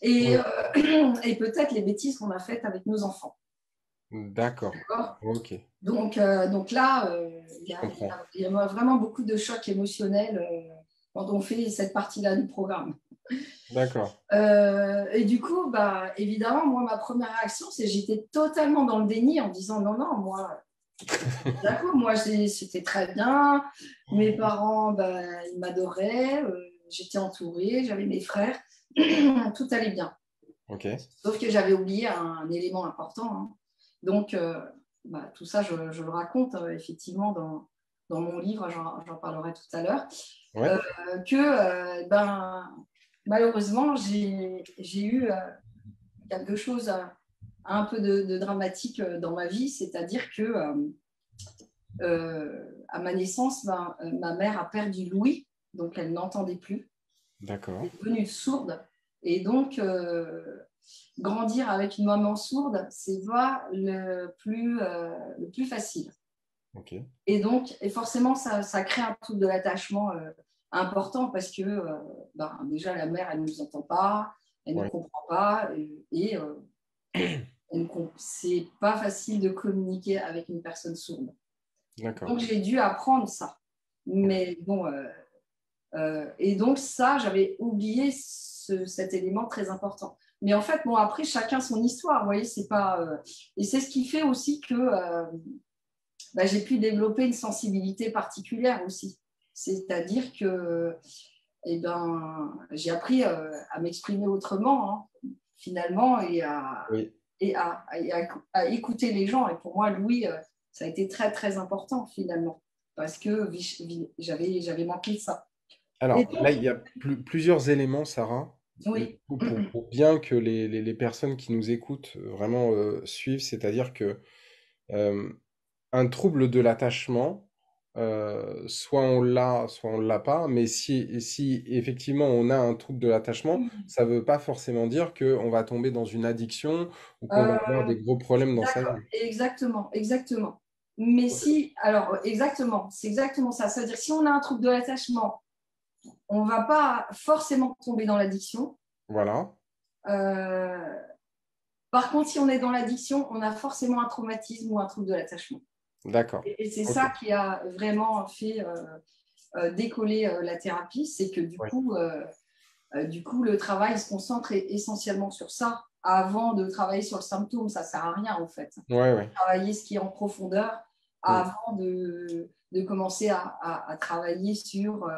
et, Oui. et peut-être les bêtises qu'on a faites avec nos enfants. D'accord. D'accord. Ok. Donc là, il y Je a, il y comprends. a- il y a vraiment beaucoup de chocs émotionnels quand on fait cette partie-là du programme. D'accord. Et du coup, évidemment, moi, ma première réaction, c'est j'étais totalement dans le déni en disant non, non, moi, c'était très bien. Mes parents, ils m'adoraient. J'étais entourée, j'avais mes frères. Tout allait bien. Ok. Sauf que j'avais oublié un élément important, hein. Donc, tout ça, je le raconte effectivement dans mon livre, j'en parlerai tout à l'heure, Ouais. malheureusement, j'ai eu quelque chose un peu de dramatique dans ma vie, c'est-à-dire que à ma naissance, ma mère a perdu l'ouïe, donc elle n'entendait plus, elle D'accord. est devenue sourde. Et donc, grandir avec une maman sourde, c'est pas le plus facile. Ok. Et donc, et forcément, ça crée un trouble de l'attachement important parce que déjà, la mère, elle ne nous entend pas, elle ne Ouais. comprend pas et c'est pas facile de communiquer avec une personne sourde. D'accord. Donc, j'ai dû apprendre ça. Mais bon, et donc ça, j'avais oublié cet élément très important. Mais en fait, bon, après, chacun son histoire, vous voyez, c'est pas... et c'est ce qui fait aussi que j'ai pu développer une sensibilité particulière aussi. C'est-à-dire que j'ai appris à m'exprimer autrement, hein, finalement, Oui. à écouter les gens. Et pour moi, Louis, ça a été très, très important, finalement, parce que j'avais manqué de ça. Et Alors là, donc, il y a plusieurs éléments, Sarah, oui. pour bien que les personnes qui nous écoutent vraiment suivent, c'est-à-dire que euh, un trouble de l'attachement, soit on l'a, soit on ne l'a pas, mais si effectivement on a un trouble de l'attachement, ça ne veut pas forcément dire qu'on va tomber dans une addiction ou qu'on va avoir Euh, des gros problèmes dans sa d'accord, vie. exactement, exactement. Mais si, alors, exactement, c'est exactement ça. C'est-à-dire, si on a un trouble de l'attachement, on ne va pas forcément tomber dans l'addiction. Voilà, Euh, Par contre, si on est dans l'addiction, on a forcément un traumatisme ou un trouble de l'attachement. d'accord. Et c'est Ok. ça qui a vraiment fait décoller la thérapie, c'est que Ouais. du coup, le travail se concentre essentiellement sur ça avant de travailler sur le symptôme. Ça ne sert à rien, en fait. Ouais, ouais. Travailler ce qui est en profondeur Mm. avant de commencer à travailler sur...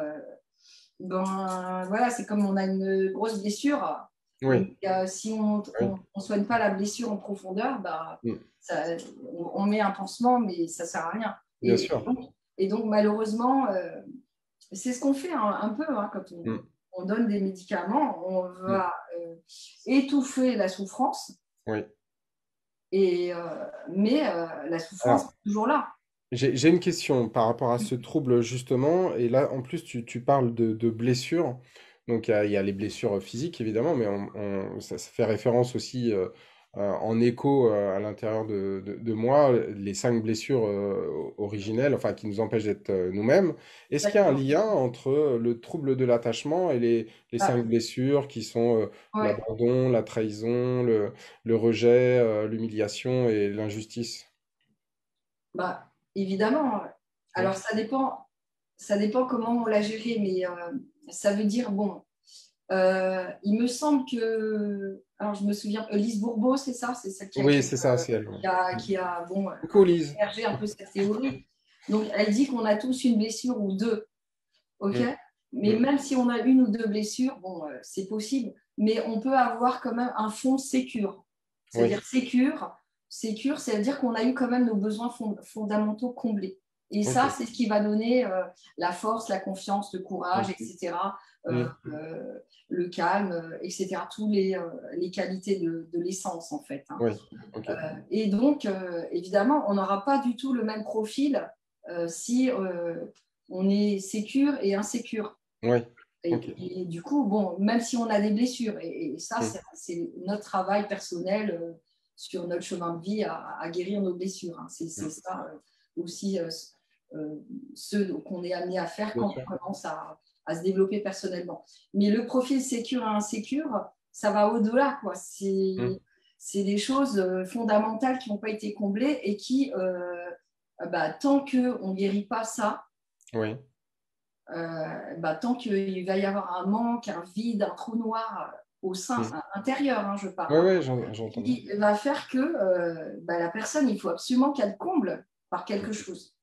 voilà, c'est comme on a une grosse blessure. Oui, Si on oui. ne soigne pas la blessure en profondeur, Mm. ça, on met un pansement, mais ça ne sert à rien. Bien sûr. Et donc malheureusement, c'est ce qu'on fait un peu hein, quand Mm. on donne des médicaments, on Mm. va étouffer la souffrance, Oui. mais la souffrance Alors, est toujours là. j'ai une question par rapport à ce trouble justement, et là en plus tu parles de blessures, donc il y a les blessures physiques évidemment, mais ça fait référence aussi en écho à l'intérieur de moi, les 5 blessures originelles, enfin qui nous empêchent d'être nous-mêmes. Est-ce qu'il y a un Exactement. lien entre le trouble de l'attachement et les Ah, 5 blessures qui sont ouais. l'abandon, la trahison, le rejet, l'humiliation et l'injustice? Évidemment. Oui, Alors, ça dépend comment on l'a géré, mais ça veut dire, bon, il me semble que, alors je me souviens, Lise Bourbeau, c'est ça, c'est celle qui a oui, écrit, c'est ça, c'est elle. Ouais. bon, Coucou Lise. hébergé un peu cette théorie. Donc, elle dit qu'on a tous une blessure ou deux, ok? Mm, Mais mm. même si on a une ou deux blessures, bon, c'est possible, mais on peut avoir quand même un fond sécure. Oui, C'est-à-dire sécure, c'est-à-dire qu'on a eu quand même nos besoins fondamentaux comblés. Et ok. ça, c'est ce qui va donner la force, la confiance, le courage, Mm, etc., mm. le calme, etc., toutes les qualités de l'essence, en fait, hein. Oui, ok. Et donc, évidemment, on n'aura pas du tout le même profil si on est sécure et insécure. Oui, ok. Et du coup, bon, même si on a des blessures, et ça, Mm, c'est notre travail personnel sur notre chemin de vie à guérir nos blessures, hein. C'est mm. ça aussi ce qu'on est amené à faire Bien quand sûr. on commence à se développer personnellement. Mais le profil sécure et insécure, ça va au-delà, quoi. Mm, C'est des choses fondamentales qui n'ont pas été comblées et qui, tant qu'on ne guérit pas ça, oui. tant qu'il va y avoir un manque, un vide, un trou noir au sein Mm. intérieur, hein, je Oui, parle, hein, oui, j'entends bien. qui va faire que la personne, il faut absolument qu'elle comble par Mm, quelque chose.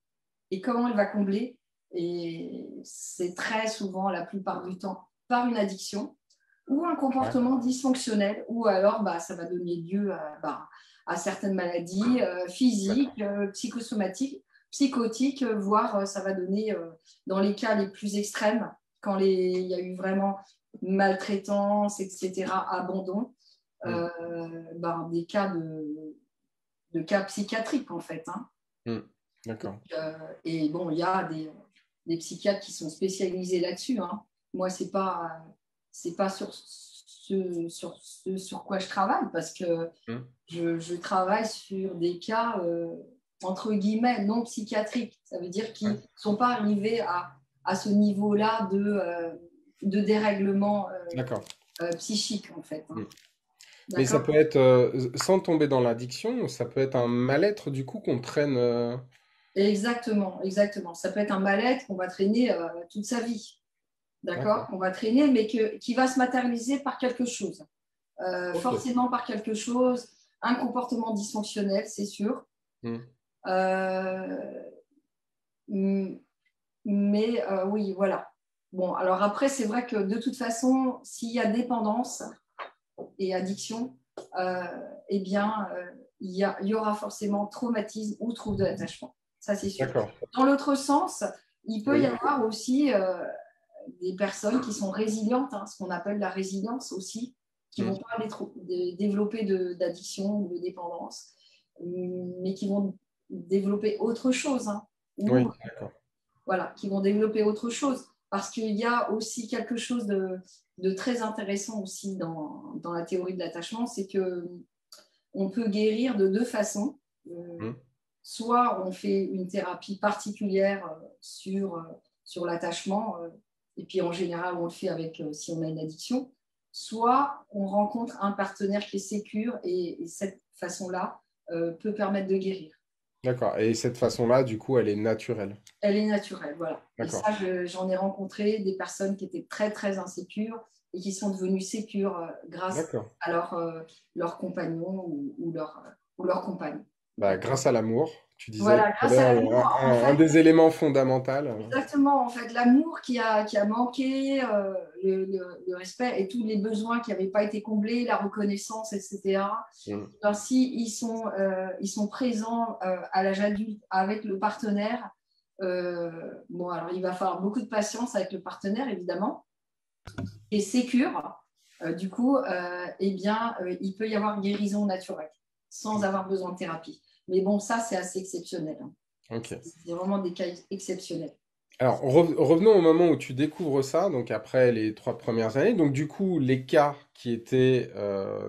Et comment elle va combler? Et c'est très souvent, la plupart du temps, par une addiction. ou un Ouais. comportement dysfonctionnel, ou alors ça va donner lieu à certaines maladies D'accord. physiques, psychosomatiques, psychotiques, voire ça va donner, dans les cas les plus extrêmes, quand il y a eu vraiment maltraitance, etc., abandon, Mm. des cas de cas psychiatriques en fait. Hein. Mm. D'accord. Et bon, il y a des psychiatres qui sont spécialisés là-dessus. Hein. Moi, c'est pas sur quoi je travaille parce que Mm. je travaille sur des cas entre guillemets non psychiatriques. Ça veut dire qu'ils ne Ouais. sont pas arrivés à ce niveau-là de dérèglement D'accord. psychique en fait. Hein. Mm. Mais ça D'accord? peut être, sans tomber dans l'addiction, ça peut être un mal-être du coup qu'on traîne. Exactement, exactement. Ça peut être un mal-être qu'on va traîner toute sa vie. D'accord, D'accord. qu'on va traîner, mais qui va se matérialiser par quelque chose. Ok. Forcément par quelque chose, un comportement dysfonctionnel, c'est sûr. Mm. Euh, mais oui, voilà. Bon, alors après, c'est vrai que de toute façon, s'il y a dépendance et addiction, euh, eh bien, il y aura forcément traumatisme ou trouble de l'attachement. Ça, c'est sûr. D'accord. Dans l'autre sens, il peut y Oui. avoir aussi des personnes qui sont résilientes, hein, ce qu'on appelle la résilience aussi, qui ne Mm. vont pas développer d'addiction ou de dépendance, mais qui vont développer autre chose, hein, ou Oui. D'accord. voilà, qui vont développer autre chose. Parce qu'il y a aussi quelque chose de très intéressant aussi dans la théorie de l'attachement, c'est qu'on peut guérir de deux façons. Euh, Mm. Soit on fait une thérapie particulière sur l'attachement, et puis en général on le fait avec si on a une addiction, soit on rencontre un partenaire qui est sécure et cette façon-là peut permettre de guérir. D'accord. Et cette façon-là, du coup, elle est naturelle. Elle est naturelle, voilà. Et D'accord. ça, j'en ai rencontré des personnes qui étaient très très insécures et qui sont devenues sécures grâce D'accord. à leur compagnon ou leur compagne. Bah, D'accord. grâce à l'amour, tu disais Voilà, tout à grâce à l'heure, l'amour, en un fait. des éléments fondamentaux. Exactement, en fait, l'amour qui a manqué, le respect et tous les besoins qui n'avaient pas été comblés, la reconnaissance, etc. Mm. Ben, si ils sont présents à l'âge adulte avec le partenaire, bon, alors il va falloir beaucoup de patience avec le partenaire, évidemment, et sécure, du coup, eh bien, il peut y avoir guérison naturelle sans avoir besoin de thérapie. Mais bon, ça, c'est assez exceptionnel. Hein. Ok. C'est vraiment des cas exceptionnels. Alors, revenons au moment où tu découvres ça, donc après les 3 premières années. Donc, du coup, les cas qui étaient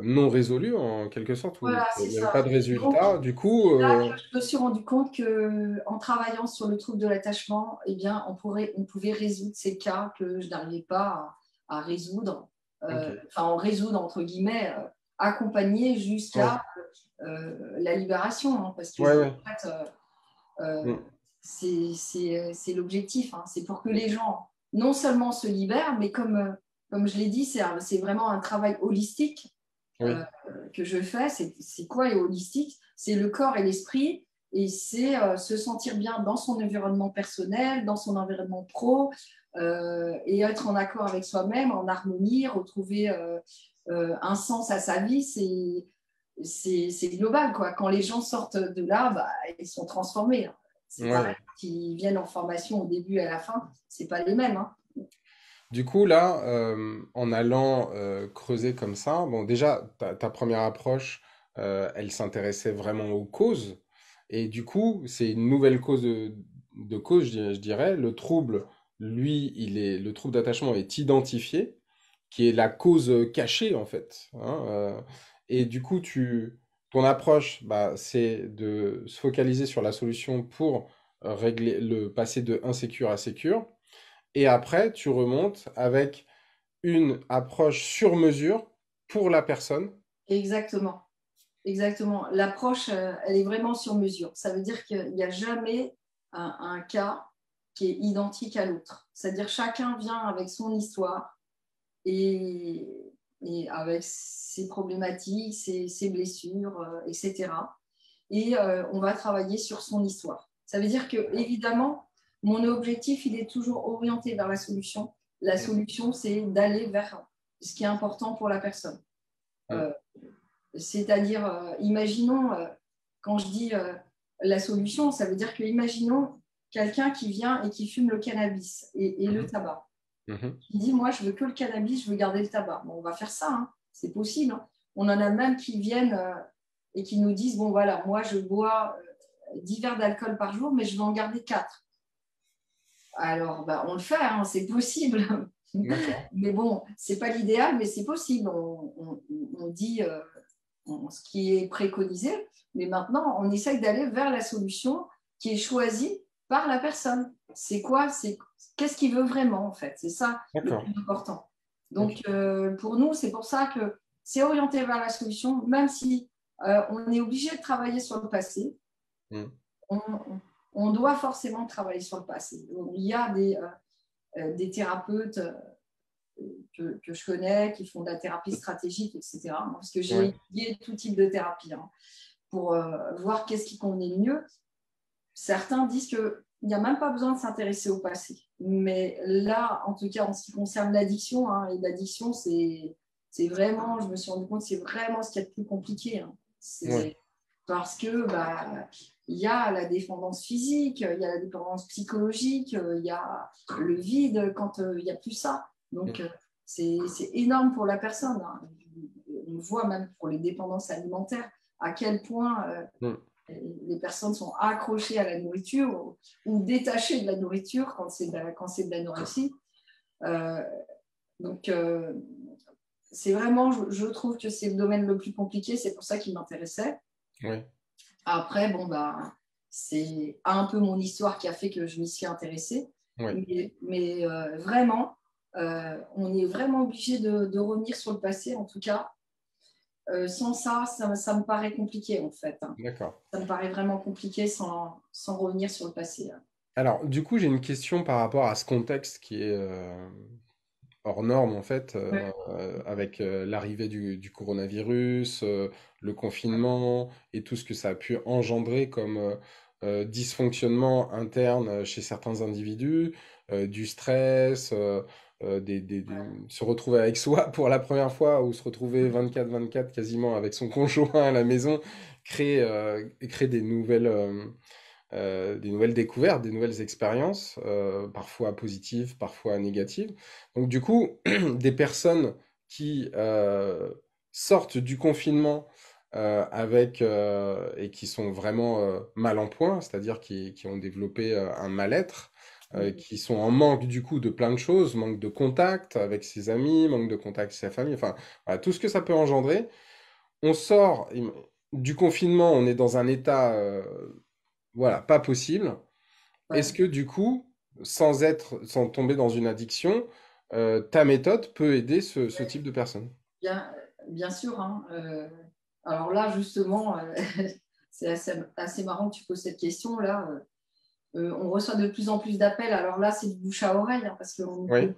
non résolus, en quelque sorte, où Voilà, il c'est n'y avait ça. pas de Donc, résultat, du coup, c'est là que je me suis rendu compte qu'en travaillant sur le trouble de l'attachement, eh bien, on pouvait résoudre ces cas que je n'arrivais pas à résoudre, ok. enfin, en résoudre entre guillemets, accompagner Ouais, jusqu'à la libération, hein, parce que ouais, ouais. en fait, euh, Mm. c'est l'objectif. Hein. C'est pour que les gens non seulement se libèrent, mais comme je l'ai dit, c'est vraiment un travail holistique euh, Oui, que je fais. C'est quoi est holistique? C'est le corps et l'esprit. Et c'est se sentir bien dans son environnement personnel, dans son environnement pro, et être en accord avec soi-même, en harmonie, retrouver un sens à sa vie. C'est global, quoi. Quand les gens sortent de là, ils sont transformés. Hein. C'est pareil, ouais. qui viennent en formation au début et à la fin, c'est pas les mêmes. Hein. Du coup, là, en allant creuser comme ça, bon, déjà, ta première approche, elle s'intéressait vraiment aux causes. Et du coup, c'est une nouvelle cause de cause, je dirais. Le trouble, lui, le trouble d'attachement est identifié, qui est la cause cachée, en fait. Hein, et du coup, ton approche, bah, c'est de se focaliser sur la solution pour régler passer de insécure à sécure. Et après, tu remontes avec une approche sur mesure pour la personne. Exactement. Exactement. L'approche, elle est vraiment sur mesure. Ça veut dire qu'il n'y a jamais un cas qui est identique à l'autre. C'est-à-dire chacun vient avec son histoire et, et avec ses problématiques, ses blessures, etc. Et on va travailler sur son histoire. Ça veut dire que, évidemment, mon objectif, il est toujours orienté vers la solution. La Mm. solution, c'est d'aller vers ce qui est important pour la personne. Mm. C'est-à-dire, imaginons, quand je dis la solution, ça veut dire que imaginons quelqu'un qui vient et qui fume le cannabis et le tabac. Qui dit, moi, je veux que le cannabis, je veux garder le tabac. Bon, on va faire ça, hein. C'est possible. Hein. On en a même qui viennent et qui nous disent, bon, voilà, moi, je bois 10 verres d'alcool par jour, mais je veux en garder 4. Alors, bah, on le fait, hein, c'est possible. Mais bon, ce n'est pas l'idéal, mais c'est possible. On dit ce qui est préconisé, mais maintenant, on essaye d'aller vers la solution qui est choisie par la personne. C'est quoi? Qu'est-ce qu'il veut vraiment, en fait? C'est ça le plus important. Donc, pour nous, c'est pour ça que c'est orienté vers la solution, même si on est obligé de travailler sur le passé. On doit forcément travailler sur le passé. Il y a des thérapeutes que je connais, qui font de la thérapie stratégique, etc. Parce que j'ai étudié tout type de thérapie pour voir qu'est-ce qui convenait le mieux. Certains disent qu'il n'y a même pas besoin de s'intéresser au passé. Mais là, en tout cas, en ce qui concerne l'addiction, et l'addiction, c'est vraiment, je me suis rendu compte, c'est vraiment ce qu'il y a de plus compliqué. Parce que il y a la dépendance physique, il y a la dépendance psychologique, il y a le vide quand il n'y a plus ça. Donc, c'est énorme pour la personne. Hein. On voit même pour les dépendances alimentaires à quel point les personnes sont accrochées à la nourriture ou détachées de la nourriture quand c'est de l'anorexie. Donc, c'est vraiment, je trouve que c'est le domaine le plus compliqué. C'est pour ça qu'il m'intéressait. Après, c'est un peu mon histoire qui a fait que je m'y suis intéressée. Mais vraiment, on est vraiment obligé de revenir sur le passé, en tout cas. Sans ça me paraît compliqué, en fait. Hein. D'accord. Ça me paraît vraiment compliqué sans revenir sur le passé. Hein. Alors, du coup, j'ai une question par rapport à ce contexte qui est hors norme, en fait, avec l'arrivée du coronavirus, le confinement et tout ce que ça a pu engendrer comme dysfonctionnement interne chez certains individus, du stress, se retrouver avec soi pour la première fois ou se retrouver 24/24 quasiment avec son conjoint à la maison, crée des nouvelles découvertes, des nouvelles expériences, parfois positives, parfois négatives. Donc du coup, des personnes qui sortent du confinement et qui sont vraiment mal en point, c'est-à-dire qui ont développé un mal-être, qui sont en manque du coup de plein de choses, manque de contact avec ses amis, manque de contact avec sa famille, enfin voilà, tout ce que ça peut engendrer. On sort du confinement, on est dans un état voilà, pas possible. Est-ce que du coup, sans tomber dans une addiction, ta méthode peut aider ce type de personnes? Bien sûr. Hein. Alors là, justement, c'est assez marrant que tu poses cette question. Là, on reçoit de plus en plus d'appels. Alors là, c'est du bouche à oreille, hein, parce qu'on Oui.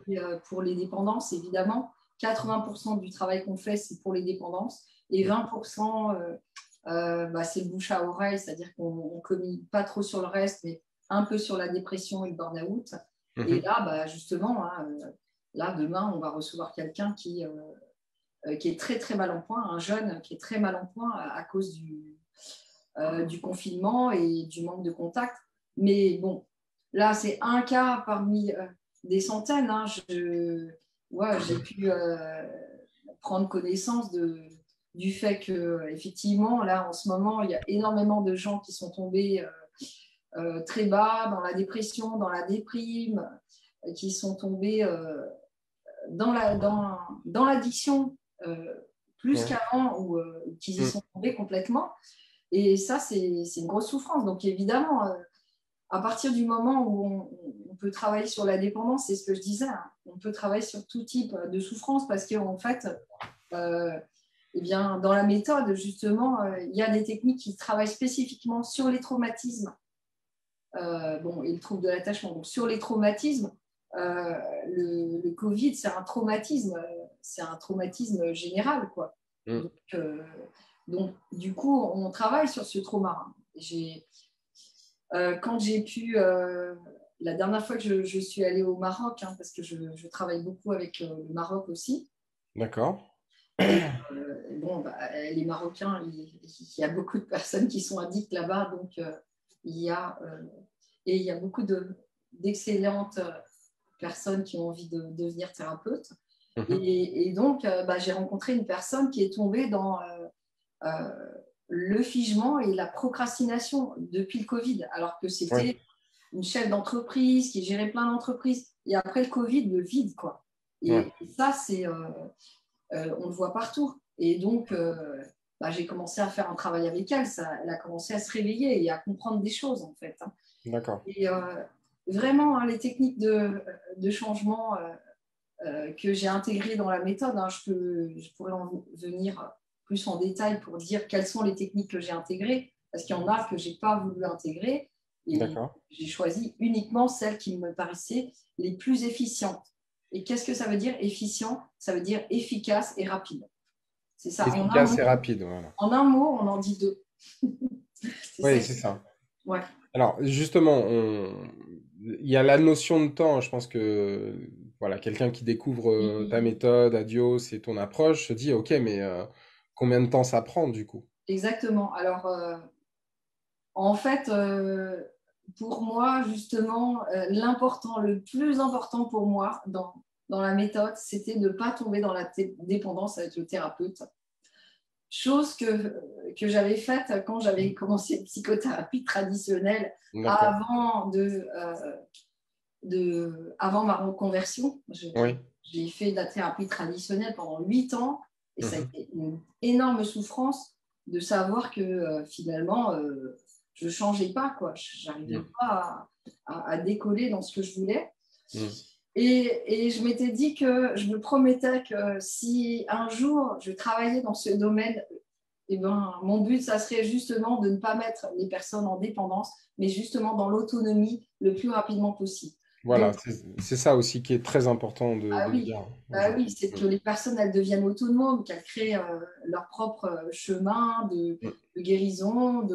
pour les dépendances, évidemment. 80% du travail qu'on fait, c'est pour les dépendances. Et 20%, c'est le bouche à oreille, c'est-à-dire qu'on ne communique pas trop sur le reste, mais un peu sur la dépression et le burn-out. Et là, justement, hein, là, demain, on va recevoir quelqu'un qui est très, très mal en point, un jeune qui est très mal en point à cause du confinement et du manque de contact. Mais bon, là, c'est un cas parmi des centaines. Hein. J'ai pu prendre connaissance du fait que, effectivement, là, en ce moment, il y a énormément de gens qui sont tombés très bas dans la dépression, dans la déprime, qui sont tombés dans l'addiction plus qu'avant ou qu'ils y sont tombés complètement. Et ça, c'est une grosse souffrance. Donc, évidemment, à partir du moment où on peut travailler sur la dépendance, c'est ce que je disais, hein, on peut travailler sur tout type de souffrance parce qu'en fait, dans la méthode, justement, il y a des techniques qui travaillent spécifiquement sur les traumatismes et le trouble de l'attachement. Donc, sur les traumatismes, le Covid, c'est un traumatisme général, quoi. Donc, du coup, on travaille sur ce trauma. Quand j'ai pu, la dernière fois que je suis allée au Maroc, hein, parce que je travaille beaucoup avec le Maroc aussi, D'accord. Et bon, bah, les Marocains, il y a beaucoup de personnes qui sont addictes là-bas, donc il y a, et il y a beaucoup d'excellentes personnes qui ont envie de devenir thérapeute. Mhm. Et donc, bah, j'ai rencontré une personne qui est tombée dans euh, le figement et la procrastination depuis le Covid, alors que Ouais, c'était une chef d'entreprise qui gérait plein d'entreprises. Et après le Covid, le vide, quoi. ouais, Et ça, on le voit partout. Et donc, bah, j'ai commencé à faire un travail avec elle. Elle a commencé à se réveiller et à comprendre des choses, en fait, hein. d'accord. Et vraiment, hein, les techniques de changement que j'ai intégrées dans la méthode, hein, je pourrais en venir plus en détail pour dire quelles sont les techniques que j'ai intégrées, parce qu'il y en a que je n'ai pas voulu intégrer. Et D'accord. j'ai choisi uniquement celles qui me paraissaient les plus efficientes. Et qu'est-ce que ça veut dire efficient? Ça veut dire efficace et rapide. C'est ça. Efficace et rapide, voilà. En un mot, on en dit deux. C'est ça Oui, qui... c'est ça. Ouais. Alors, justement, il y a la notion de temps. Je pense que voilà, quelqu'un qui découvre ta méthode, Adios et ton approche se dit, OK, mais combien de temps ça prend du coup? Exactement. Alors, en fait, pour moi, justement, le plus important pour moi dans la méthode, c'était de ne pas tomber dans la dépendance avec le thérapeute. Chose que j'avais faite quand j'avais commencé la psychothérapie traditionnelle D'accord. avant, avant ma reconversion. Oui. J'ai fait de la thérapie traditionnelle pendant 8 ans et ça a Mhm. été une énorme souffrance de savoir que finalement, je ne changeais pas, quoi. Je n'arrivais Mhm. pas à décoller dans ce que je voulais. Mhm. Et je m'étais dit que je me promettais que si un jour je travaillais dans ce domaine, eh ben, mon but, ça serait justement de ne pas mettre les personnes en dépendance, mais justement dans l'autonomie le plus rapidement possible. Voilà, Donc, c'est ça aussi qui est très important ah de le oui, dire ah oui, aujourd'hui. c'est que les personnes elles deviennent autonomes, qu'elles créent leur propre chemin Mhm. de guérison,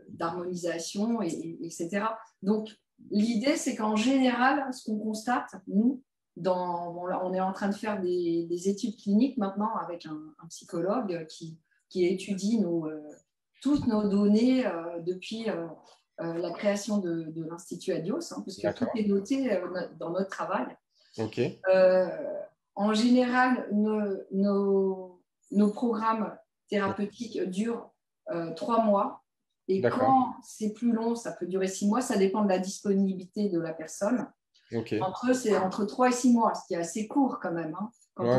d'harmonisation, etc. Donc, l'idée, c'est qu'en général, ce qu'on constate, nous, bon, là, on est en train de faire des études cliniques maintenant avec un psychologue qui étudie toutes nos données depuis la création de l'Institut Adios, hein, puisque tout D'accord. est noté dans notre travail. Ok. Euh, En général, nos programmes thérapeutiques durent 3 mois. Et D'accord. quand c'est plus long, ça peut durer 6 mois. Ça dépend de la disponibilité de la personne. Ok. Ouais, C'est entre 3 et 6 mois, ce qui est assez court quand même, hein.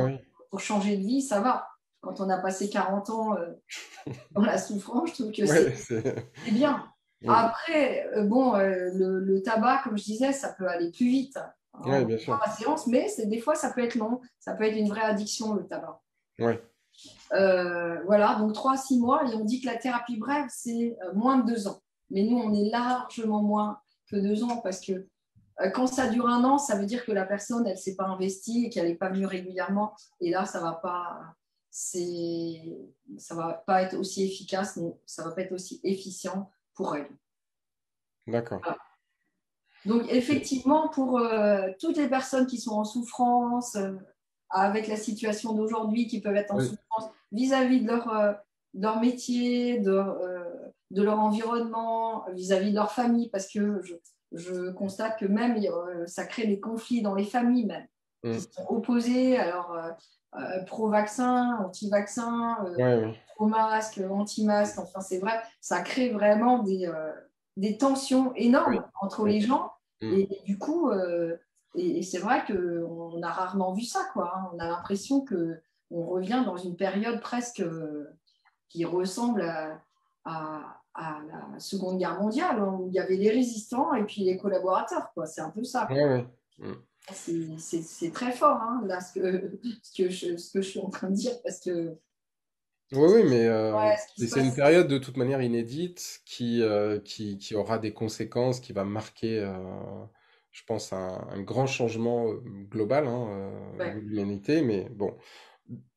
ouais. Pour changer de vie, ça va. Quand on a passé 40 ans dans la souffrance, je trouve que Ouais, c'est bien. Mm. Après, bon, le tabac, comme je disais, ça peut aller plus vite Ouais, en bien sûr. 3 séances, mais des fois, ça peut être long. Ça peut être une vraie addiction, le tabac. Ouais. Voilà, donc 3 à 6 mois. Et on dit que la thérapie brève, c'est moins de 2 ans. Mais nous, on est largement moins que 2 ans parce que quand ça dure un an, ça veut dire que la personne, elle ne s'est pas investie et qu'elle n'est pas venue régulièrement. Et là, ça va pas être aussi efficace, non, ça va pas être aussi efficient pour elle. D'accord. Voilà. Donc, Et- effectivement, pour toutes les personnes qui sont en souffrance, avec la situation d'aujourd'hui, qui peuvent être en ouais. souffrance vis-à-vis de leur métier, de leur environnement, vis-à-vis de leur famille, parce que je constate que même ça crée des conflits dans les familles même, qui Mm. sont opposés, alors pro-vaccin, anti-vaccin, Ouais, ouais. pro-masque, anti-masque, enfin c'est vrai, ça crée vraiment des tensions Oui. énormes entre Oui. les gens. Mm. Et du coup, et c'est vrai qu'on a rarement vu ça, quoi, hein. On a l'impression qu'on revient dans une période presque qui ressemble à la Seconde Guerre mondiale, hein, où il y avait les résistants et puis les collaborateurs, quoi. C'est un peu ça, Ouais, quoi. ouais. Mm. C'est très fort, hein, là, ce que je suis en train de dire, parce que Oui, oui, mais ouais, ce qui se c'est une passe. période de toute manière inédite qui aura des conséquences, qui va marquer, je pense, un grand changement global hein, de Ouais. l'humanité. Mais bon,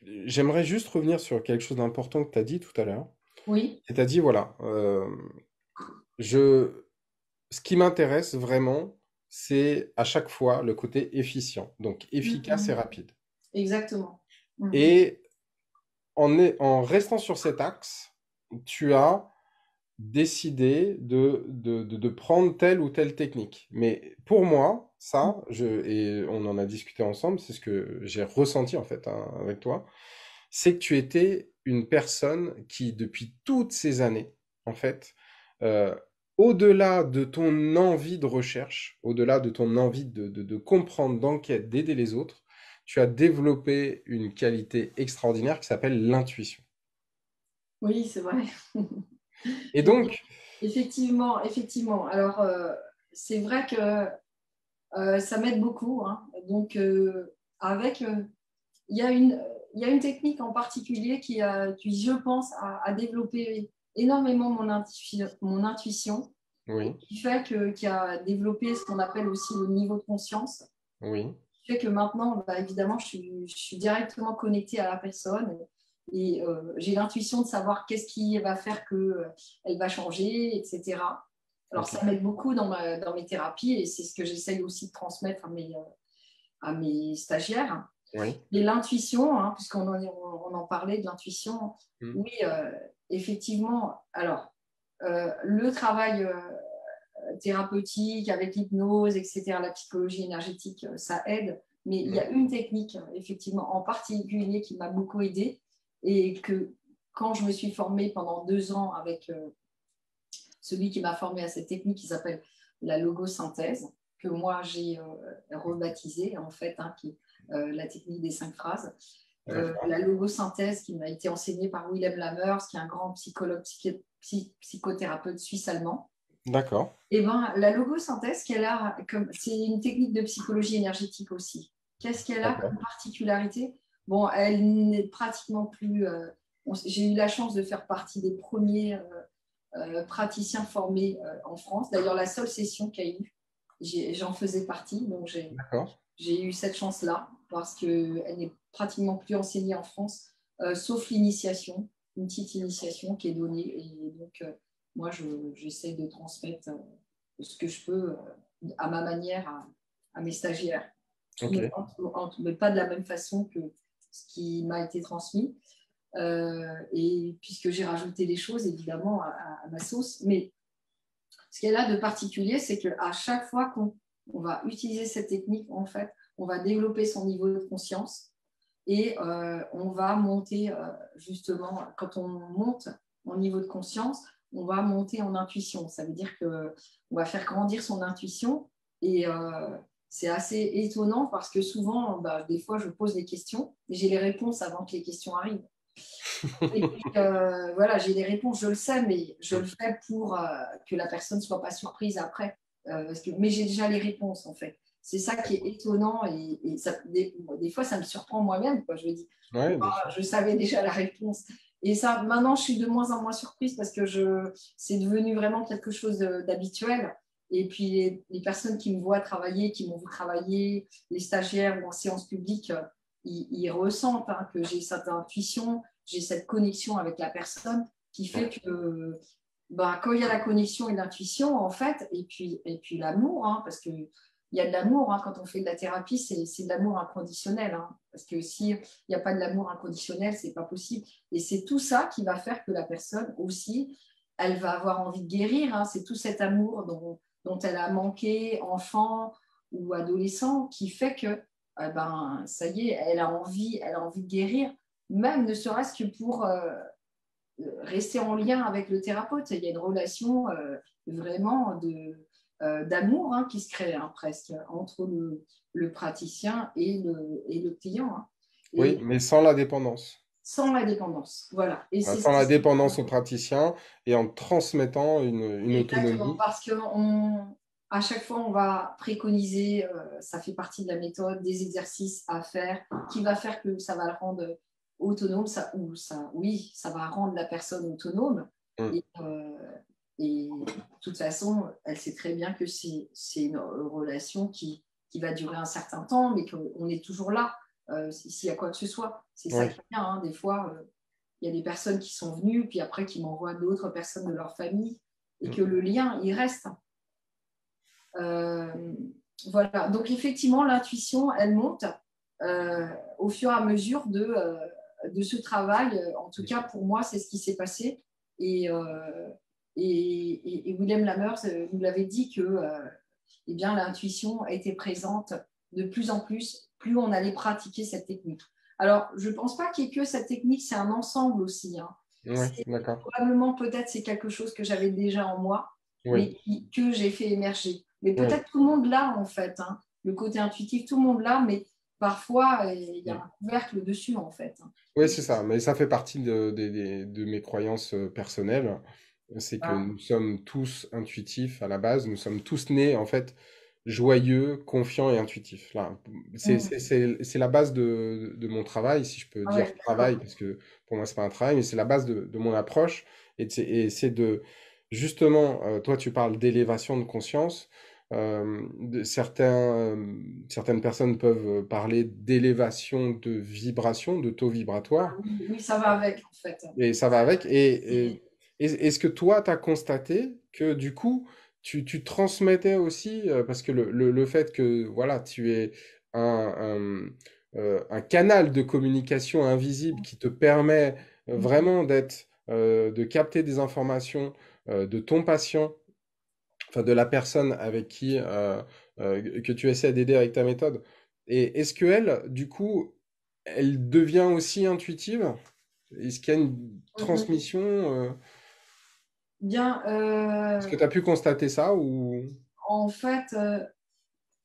j'aimerais juste revenir sur quelque chose d'important que tu as dit tout à l'heure. Oui. Et tu as dit, voilà, je, ce qui m'intéresse vraiment, c'est à chaque fois le côté efficient, donc efficace et Mhm. rapide. exactement. Mm. Et en restant sur cet axe, tu as décidé de prendre telle ou telle technique. Mais pour moi, ça, et on en a discuté ensemble, c'est ce que j'ai ressenti en fait hein, avec toi, c'est que tu étais une personne qui, depuis toutes ces années, en fait, euh, au-delà de ton envie de recherche, au-delà de ton envie de comprendre, d'enquête, d'aider les autres, tu as développé une qualité extraordinaire qui s'appelle l'intuition. Oui, c'est vrai. Et Donc, donc, effectivement, effectivement. Alors, c'est vrai que ça m'aide beaucoup, hein. Donc, avec, il y a il y a une technique en particulier qui je pense, a développé énormément mon intuition et oui, qui fait qui a développé ce qu'on appelle aussi le niveau de conscience. oui, Qui fait que maintenant, bah, évidemment, je suis directement connectée à la personne et j'ai l'intuition de savoir qu'est-ce qui va faire qu'elle va changer, etc. Alors, ok, ça m'aide beaucoup dans mes thérapies et c'est ce que j'essaye aussi de transmettre à mes stagiaires. oui, Et l'intuition, hein, puisqu'on en parlait de l'intuition, hmm, oui, effectivement. Alors, le travail thérapeutique avec l'hypnose, etc., la psychologie énergétique, ça aide. Mais il y hmm, a une technique, effectivement, en particulier qui m'a beaucoup aidée et que quand je me suis formée pendant 2 ans avec celui qui m'a formée à cette technique qui s'appelle la logosynthèse, que moi j'ai rebaptisée en fait, hein, qui la technique des 5 phrases. d'accord, La logosynthèse qui m'a été enseignée par Willem Lamers, qui est un grand psychothérapeute suisse-allemand. d'accord, Et ben, la logosynthèse qu'elle a, c'est une technique de psychologie énergétique aussi. Qu'est-ce qu'elle a d'accord, comme particularité? Bon, elle n'est pratiquement plus. J'ai eu la chance de faire partie des premiers praticiens formés en France. D'ailleurs, la seule session qu'il y a eu, j'en faisais partie, donc d'accord, j'ai eu cette chance-là parce qu'elle n'est pratiquement plus enseignée en France, sauf l'initiation, une petite initiation qui est donnée. Et donc, moi, j'essaie de transmettre ce que je peux à ma manière à mes stagiaires, ok, mais pas de la même façon que ce qui m'a été transmis. Et puisque j'ai rajouté des choses, évidemment, à ma sauce. Mais ce qu'elle a de particulier, c'est qu'à chaque fois qu'on va utiliser cette technique, en fait, on va développer son niveau de conscience et on va monter, justement, quand on monte en niveau de conscience, on va monter en intuition. Ça veut dire qu'on va faire grandir son intuition et c'est assez étonnant parce que souvent, bah, des fois, je pose des questions et j'ai les réponses avant que les questions arrivent. Et puis, voilà, j'ai les réponses, je le sais, mais je le fais pour que la personne ne soit pas surprise après. Mais j'ai déjà les réponses, en fait. C'est ça qui est étonnant et des fois, ça me surprend moi-même. Quoi. Je me dis, ouais, bien ah, sûr, je savais déjà la réponse. Et ça, maintenant, je suis de moins en moins surprise parce que c'est devenu vraiment quelque chose d'habituel. Et puis, les personnes qui me voient travailler, qui m'ont vu travailler, les stagiaires ou en séance publique, ils ressentent hein, que j'ai cette intuition, j'ai cette connexion avec la personne qui fait ouais, que bah, quand il y a la connexion et l'intuition, en fait, et puis l'amour, hein, parce qu'il y a de l'amour hein, quand on fait de la thérapie, c'est de l'amour inconditionnel. Hein, parce que s'il n'y a pas de l'amour inconditionnel, c'est pas possible. Et c'est tout ça qui va faire que la personne aussi, elle va avoir envie de guérir. Hein, c'est tout cet amour dont elle a manqué, enfant ou adolescent, qui fait que ben, ça y est, elle a envie de guérir, même ne serait-ce que pour rester en lien avec le thérapeute. Il y a une relation vraiment d'amour hein, qui se crée hein, presque entre le praticien et le client. Hein. oui, Et mais sans la dépendance. sans la dépendance. Voilà. Et Voilà, c'est sans la dépendance au praticien et en transmettant une exactement autonomie. parce à chaque fois, on va préconiser, ça fait partie de la méthode, des exercices à faire qui va faire que ça va le rendre autonome, oui, ça va rendre la personne autonome. Mm. Et de toute façon, elle sait très bien que c'est une relation qui va durer un certain temps, mais qu'on est toujours là s'il y a quoi que ce soit. C'est ça Oui, qui est bien. Hein. Des fois, il y a des personnes qui sont venues, puis après qui m'envoient d'autres personnes de leur famille, et que mm. le lien, il reste. Euh, voilà. Donc, effectivement, l'intuition, elle monte. au fur et à mesure de ce travail. En tout cas, pour moi, c'est ce qui s'est passé. Et, et William Lammers nous l'avait dit que eh bien, l'intuition était présente de plus en plus on allait pratiquer cette technique. Alors, je ne pense pas qu'il y ait que cette technique, c'est un ensemble aussi. Hein. Oui, d'accord. Probablement, peut-être, c'est quelque chose que j'avais déjà en moi, Oui, mais que j'ai fait émerger. Mais oui. peut-être tout le monde l'a, en fait. Hein. Le côté intuitif, tout le monde l'a, mais parfois, il y a un couvercle dessus, en fait. Hein. Oui, Et c'est ça. Mais ça fait partie de mes croyances personnelles. C'est que ça, nous sommes tous intuitifs à la base. Nous sommes tous nés, en fait, joyeux, confiants et intuitifs. Là, c'est la base de mon travail, si je peux ah dire ouais, travail, d'accord. parce que pour moi, c'est pas un travail, mais c'est la base de mon approche. Et c'est de, justement, toi, tu parles d'élévation de conscience. Certaines personnes peuvent parler d'élévation de vibration, de taux vibratoire, Oui, oui, ça va avec, en fait. et ça va avec. Et Est-ce que toi, tu as constaté que du coup, tu transmettais aussi, parce que le fait que voilà, tu es un canal de communication invisible qui te permet vraiment de capter des informations de ton patient, enfin de la personne avec qui que tu essaies d'aider avec ta méthode. Et est-ce que elle, du coup, elle devient aussi intuitive? Est-ce qu'il y a une transmission bien, est-ce que tu as pu constater ça ou... en fait,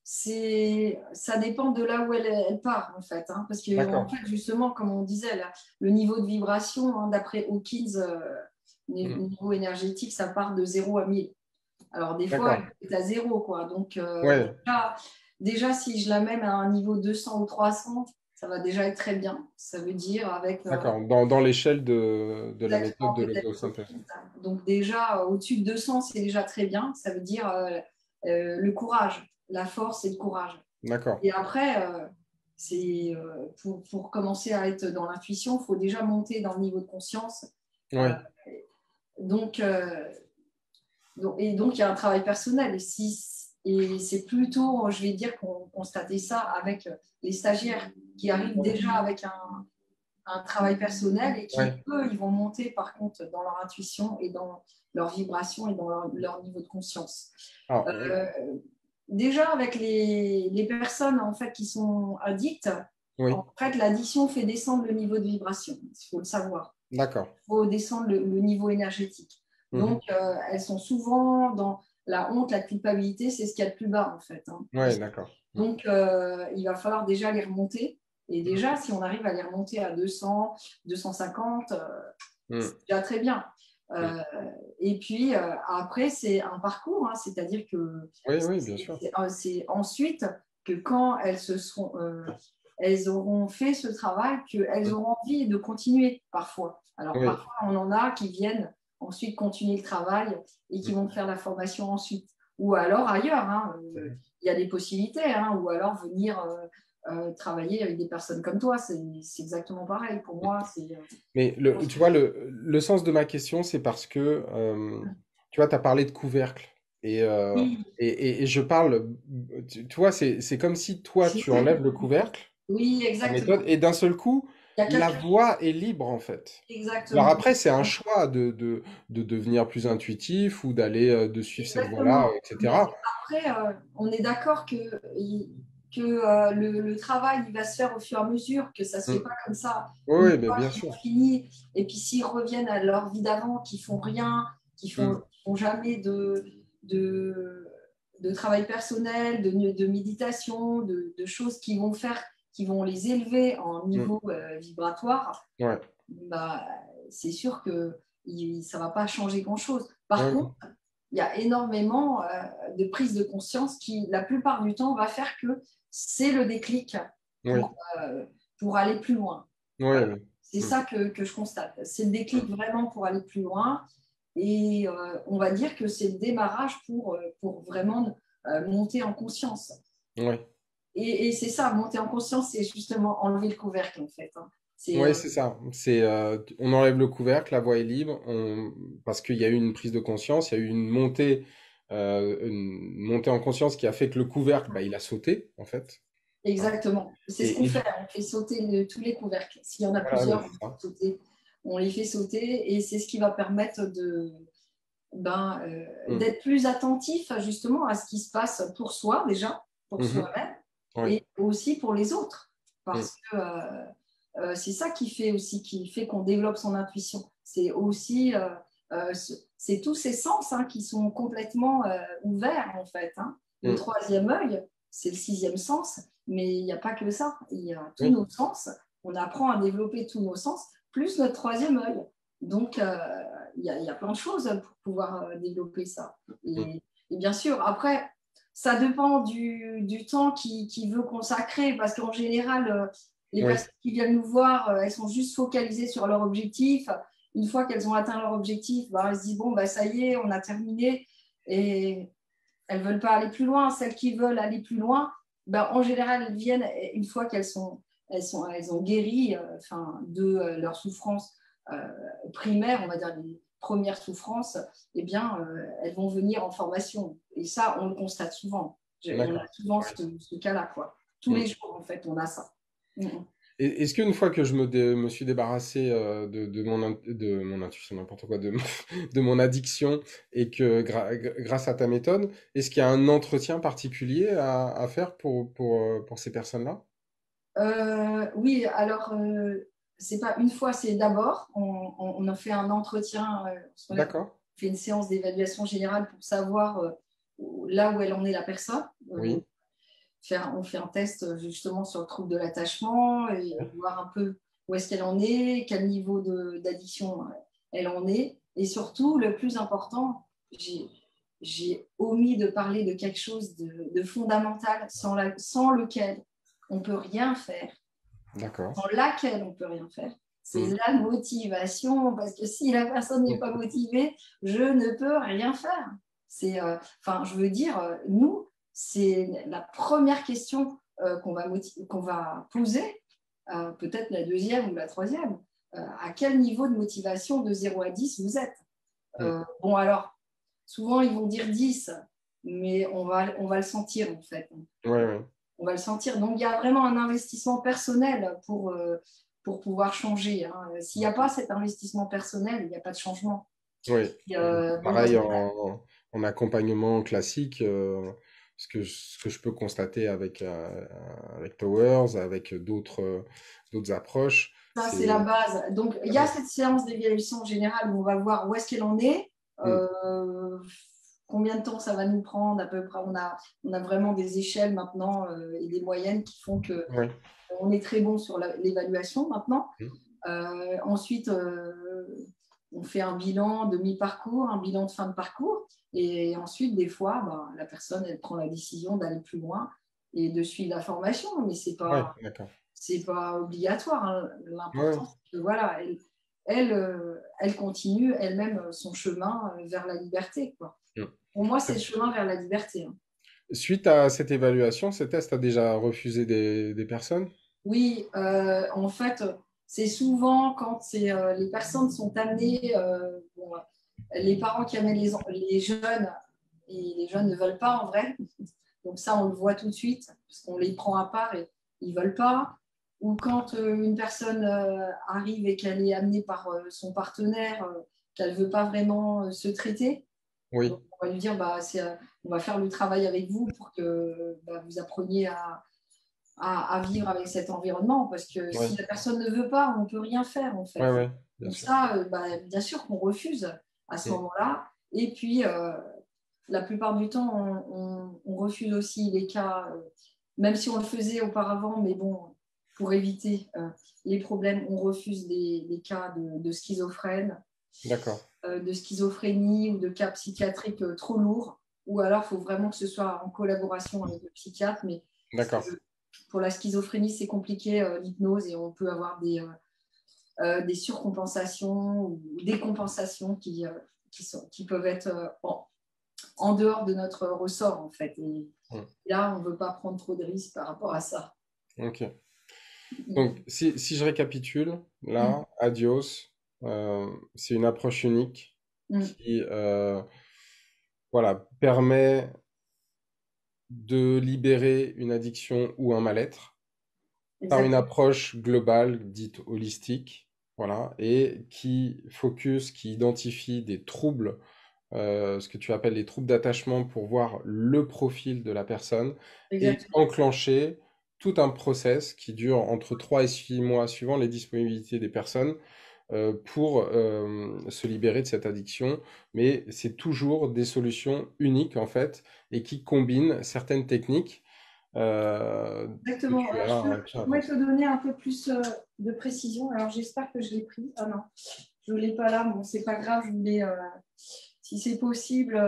ça dépend de là où elle part, en fait. Hein, parce que, en D'accord. fait, justement, comme on disait, là, le niveau de vibration, hein, d'après Hawkins, le Hmm. niveau énergétique, ça part de 0 à 1000. Alors, des fois, D'accord. elle est à 0, quoi. Donc, Ouais, déjà, si je la mets à un niveau 200 ou 300, ça va déjà être très bien. Ça veut dire avec d'accord. Dans l'échelle de la méthode exactement de peut-être l'autosynthèse. donc déjà, au-dessus de 200, c'est déjà très bien. Ça veut dire le courage, la force et le courage. D'accord. Et après, pour commencer à être dans l'intuition, il faut déjà monter dans le niveau de conscience. Euh, Ouais, donc, euh, donc, il y a un travail personnel. Et c'est plutôt, je vais dire, qu'on constatait ça avec les stagiaires qui arrivent déjà avec un travail personnel et qui, ouais. eux, ils vont monter par contre dans leur intuition et dans leur vibration et dans leur niveau de conscience. Alors, Euh, déjà, avec les personnes en fait, qui sont addictes, oui, en fait, l'addiction fait descendre le niveau de vibration. Il faut le savoir. d'accord. Il faut descendre le niveau énergétique. Donc, Mhm. elles sont souvent dans la honte, la culpabilité, c'est ce qu'il y a de plus bas en fait. Hein. Ouais, d'accord. Mhm. Donc, il va falloir déjà les remonter. Et déjà, si on arrive à les remonter à 200, 250, c'est Mhm. déjà très bien. Mhm. Euh, et puis, après, c'est un parcours, hein, c'est-à-dire que Oui, oui, bien sûr. c'est ensuite que quand elles auront fait ce travail, qu'elles Mhm. auront envie de continuer parfois. Alors, Oui. parfois, on en a qui viennent ensuite continuer le travail et qui Mhm. vont faire la formation ensuite. Ou alors ailleurs, hein, Mhm. il y a des possibilités, hein, ou alors venir travailler avec des personnes comme toi, c'est exactement pareil. Pour moi, c'est Mais tu vois, le sens de ma question, c'est parce que, tu vois, tu as parlé de couvercle. Et, euh, oui, et je parle, tu vois, c'est comme si toi, tu enlèves le couvercle, oui, la exactement. méthode, et d'un seul coup, Il y a la quelqu'un. voie est libre, en fait. Alors Exactement. après, c'est un choix de devenir plus intuitif ou d'aller, de suivre cette voie-là, Exactement. Mais etc. après, on est d'accord que le travail il va se faire au fur et à mesure, que ça ne se fait Mm. pas comme ça. Une Oui, mais fois bien qu'ils sûr. ont fini, et puis s'ils reviennent à leur vie d'avant, qui font rien, Mm. qui font jamais de, de travail personnel, de méditation, de choses qui vont faire, qui vont les élever en Mm. niveau vibratoire, Ouais. bah, c'est sûr que ça ne va pas changer grand-chose. Par Ouais. contre, il y a énormément de prise de conscience qui, la plupart du temps, va faire que c'est le déclic Oui. pour, pour aller plus loin. Oui, Voilà. oui. C'est Mm. ça que je constate. C'est le déclic Mm. vraiment pour aller plus loin. Et on va dire que c'est le démarrage pour vraiment monter en conscience. Oui. Et c'est ça, monter en conscience, c'est justement enlever le couvercle, en fait. Hein. C'est Oui, c'est ça. On enlève le couvercle, la voie est libre, parce qu'il y a eu une prise de conscience, il y a eu une montée en conscience qui a fait que le couvercle, bah, il a sauté, en fait. exactement. C'est ce qu'on Et fait. On fait sauter tous les couvercles. S'il y en a voilà, mais plusieurs, c'est ça. on les fait sauter et c'est ce qui va permettre Mm. d'être plus attentif justement à ce qui se passe pour soi déjà, pour Mhm. soi-même Ouais. et aussi pour les autres. Mm. Parce que c'est ça qui fait aussi, qui fait qu'on développe son intuition. C'est aussi, c'est tous ces sens qui sont complètement ouverts en fait. Le Mm. troisième œil, c'est le sixième sens, mais il n'y a pas que ça. Il y a tous Oui. nos sens. On apprend à développer tous nos sens, plus notre troisième œil. Donc, il y a plein de choses pour pouvoir développer ça. Mm. Et bien sûr, après, ça dépend du temps qui veut consacrer, parce qu'en général, les Oui. personnes qui viennent nous voir, elles sont juste focalisées sur leur objectif. Une fois qu'elles ont atteint leur objectif, bah, elles se disent, bon, bah, ça y est, on a terminé. Et elles ne veulent pas aller plus loin. Celles qui veulent aller plus loin, bah, en général, elles viennent une fois elles ont guéri de leur souffrance primaire, on va dire les premières souffrances, eh bien, elles vont venir en formation. Et ça, on le constate souvent. On a D'accord. souvent Ouais. ce cas-là, quoi. Tous Mm. les jours, en fait, on a ça. Mhm. Et est-ce qu'une fois que je me suis débarrassé de mon intuition, n'importe quoi, de mon addiction, et que grâce à ta méthode, est-ce qu'il y a un entretien particulier à faire pour ces personnes-là? Oui, alors, c'est pas une fois, c'est d'abord, on a fait un entretien, on D'accord. fait une séance d'évaluation générale pour savoir là où elle en est la personne. Oui. On fait un test justement sur le trouble de l'attachement et voir un peu où est-ce qu'elle en est, quel niveau d'addiction elle en est. Et surtout, le plus important, j'ai omis de parler de quelque chose de fondamental sans lequel on ne peut rien faire, D'accord. sans laquelle on ne peut rien faire. C'est Mm. la motivation, parce que si la personne n'est pas motivée, je ne peux rien faire. Je veux dire, nous, c'est la première question qu'on va poser, peut-être la deuxième ou la troisième. À quel niveau de motivation de 0 à 10 vous êtes? Mm. Bon, alors, souvent, ils vont dire 10, mais on va le sentir, en fait. Ouais, ouais. On va le sentir. Donc, il y a vraiment un investissement personnel pour pouvoir changer. S'il n'y a pas cet investissement personnel, il n'y a pas de changement. Oui. Et, bon, Pareil en accompagnement classique, ce que je peux constater avec Towers, avec d'autres approches, ça, c'est la base. Donc, il y a cette séance d'évaluation générale où on va voir où est-ce qu'elle en est, Mm. combien de temps ça va nous prendre à peu près. On a vraiment des échelles maintenant et des moyennes qui font que Ouais. on est très bon sur l'évaluation maintenant. Mm. Ensuite, on fait un bilan de mi-parcours, un bilan de fin de parcours. Et ensuite, des fois, la personne, elle prend la décision d'aller plus loin et de suivre la formation. Mais Ouais, d'accord. c'est pas obligatoire. Ouais. L'important, c'est que voilà, elle continue elle-même son chemin vers la liberté, quoi. Mm. Pour moi, c'est le chemin vers la liberté. Suite à cette évaluation, ce test a déjà refusé des personnes? Oui, en fait, c'est souvent quand les personnes sont amenées, les parents qui amènent les jeunes, et les jeunes ne veulent pas en vrai. Donc ça, on le voit tout de suite, parce qu'on les prend à part et ils ne veulent pas. Ou quand une personne arrive et qu'elle est amenée par son partenaire, qu'elle ne veut pas vraiment se traiter. Oui. Donc on va lui dire, on va faire le travail avec vous pour que vous appreniez à vivre avec cet environnement, parce que Ouais. si la personne ne veut pas, on ne peut rien faire en fait. Ouais, ouais, bien Donc sûr. ça, bien sûr qu'on refuse à ce Mm. moment-là. Et puis, la plupart du temps, on refuse aussi les cas, même si on le faisait auparavant, mais bon, pour éviter les problèmes, on refuse les cas de schizophrène, D'accord. de schizophrénie ou de cas psychiatriques trop lourds. Ou alors, il faut vraiment que ce soit en collaboration avec le psychiatre, mais D'accord. pour la schizophrénie, c'est compliqué, l'hypnose, et on peut avoir des surcompensations ou des compensations qui peuvent être en dehors de notre ressort, en fait. Et Mm. là, on ne veut pas prendre trop de risques par rapport à ça. Ok. Donc, si je récapitule, Mm. là, Adios, c'est une approche unique Mm. qui, voilà, permet de libérer une addiction ou un mal-être par une Exactement. approche globale, dite holistique, voilà, et qui identifie des troubles, ce que tu appelles les troubles d'attachement pour voir le profil de la personne et Exactement. enclencher tout un process qui dure entre 3 et 6 mois suivant les disponibilités des personnes pour se libérer de cette addiction. Mais c'est toujours des solutions uniques en fait et qui combinent certaines techniques que Exactement. tu Alors, as, je tu as pourrais avancées. te donner un peu plus de précision. Alors, j'espère que je l'ai pris. Ah non, je ne l'ai pas là. Bon, c'est pas grave. Je voulais, si c'est possible,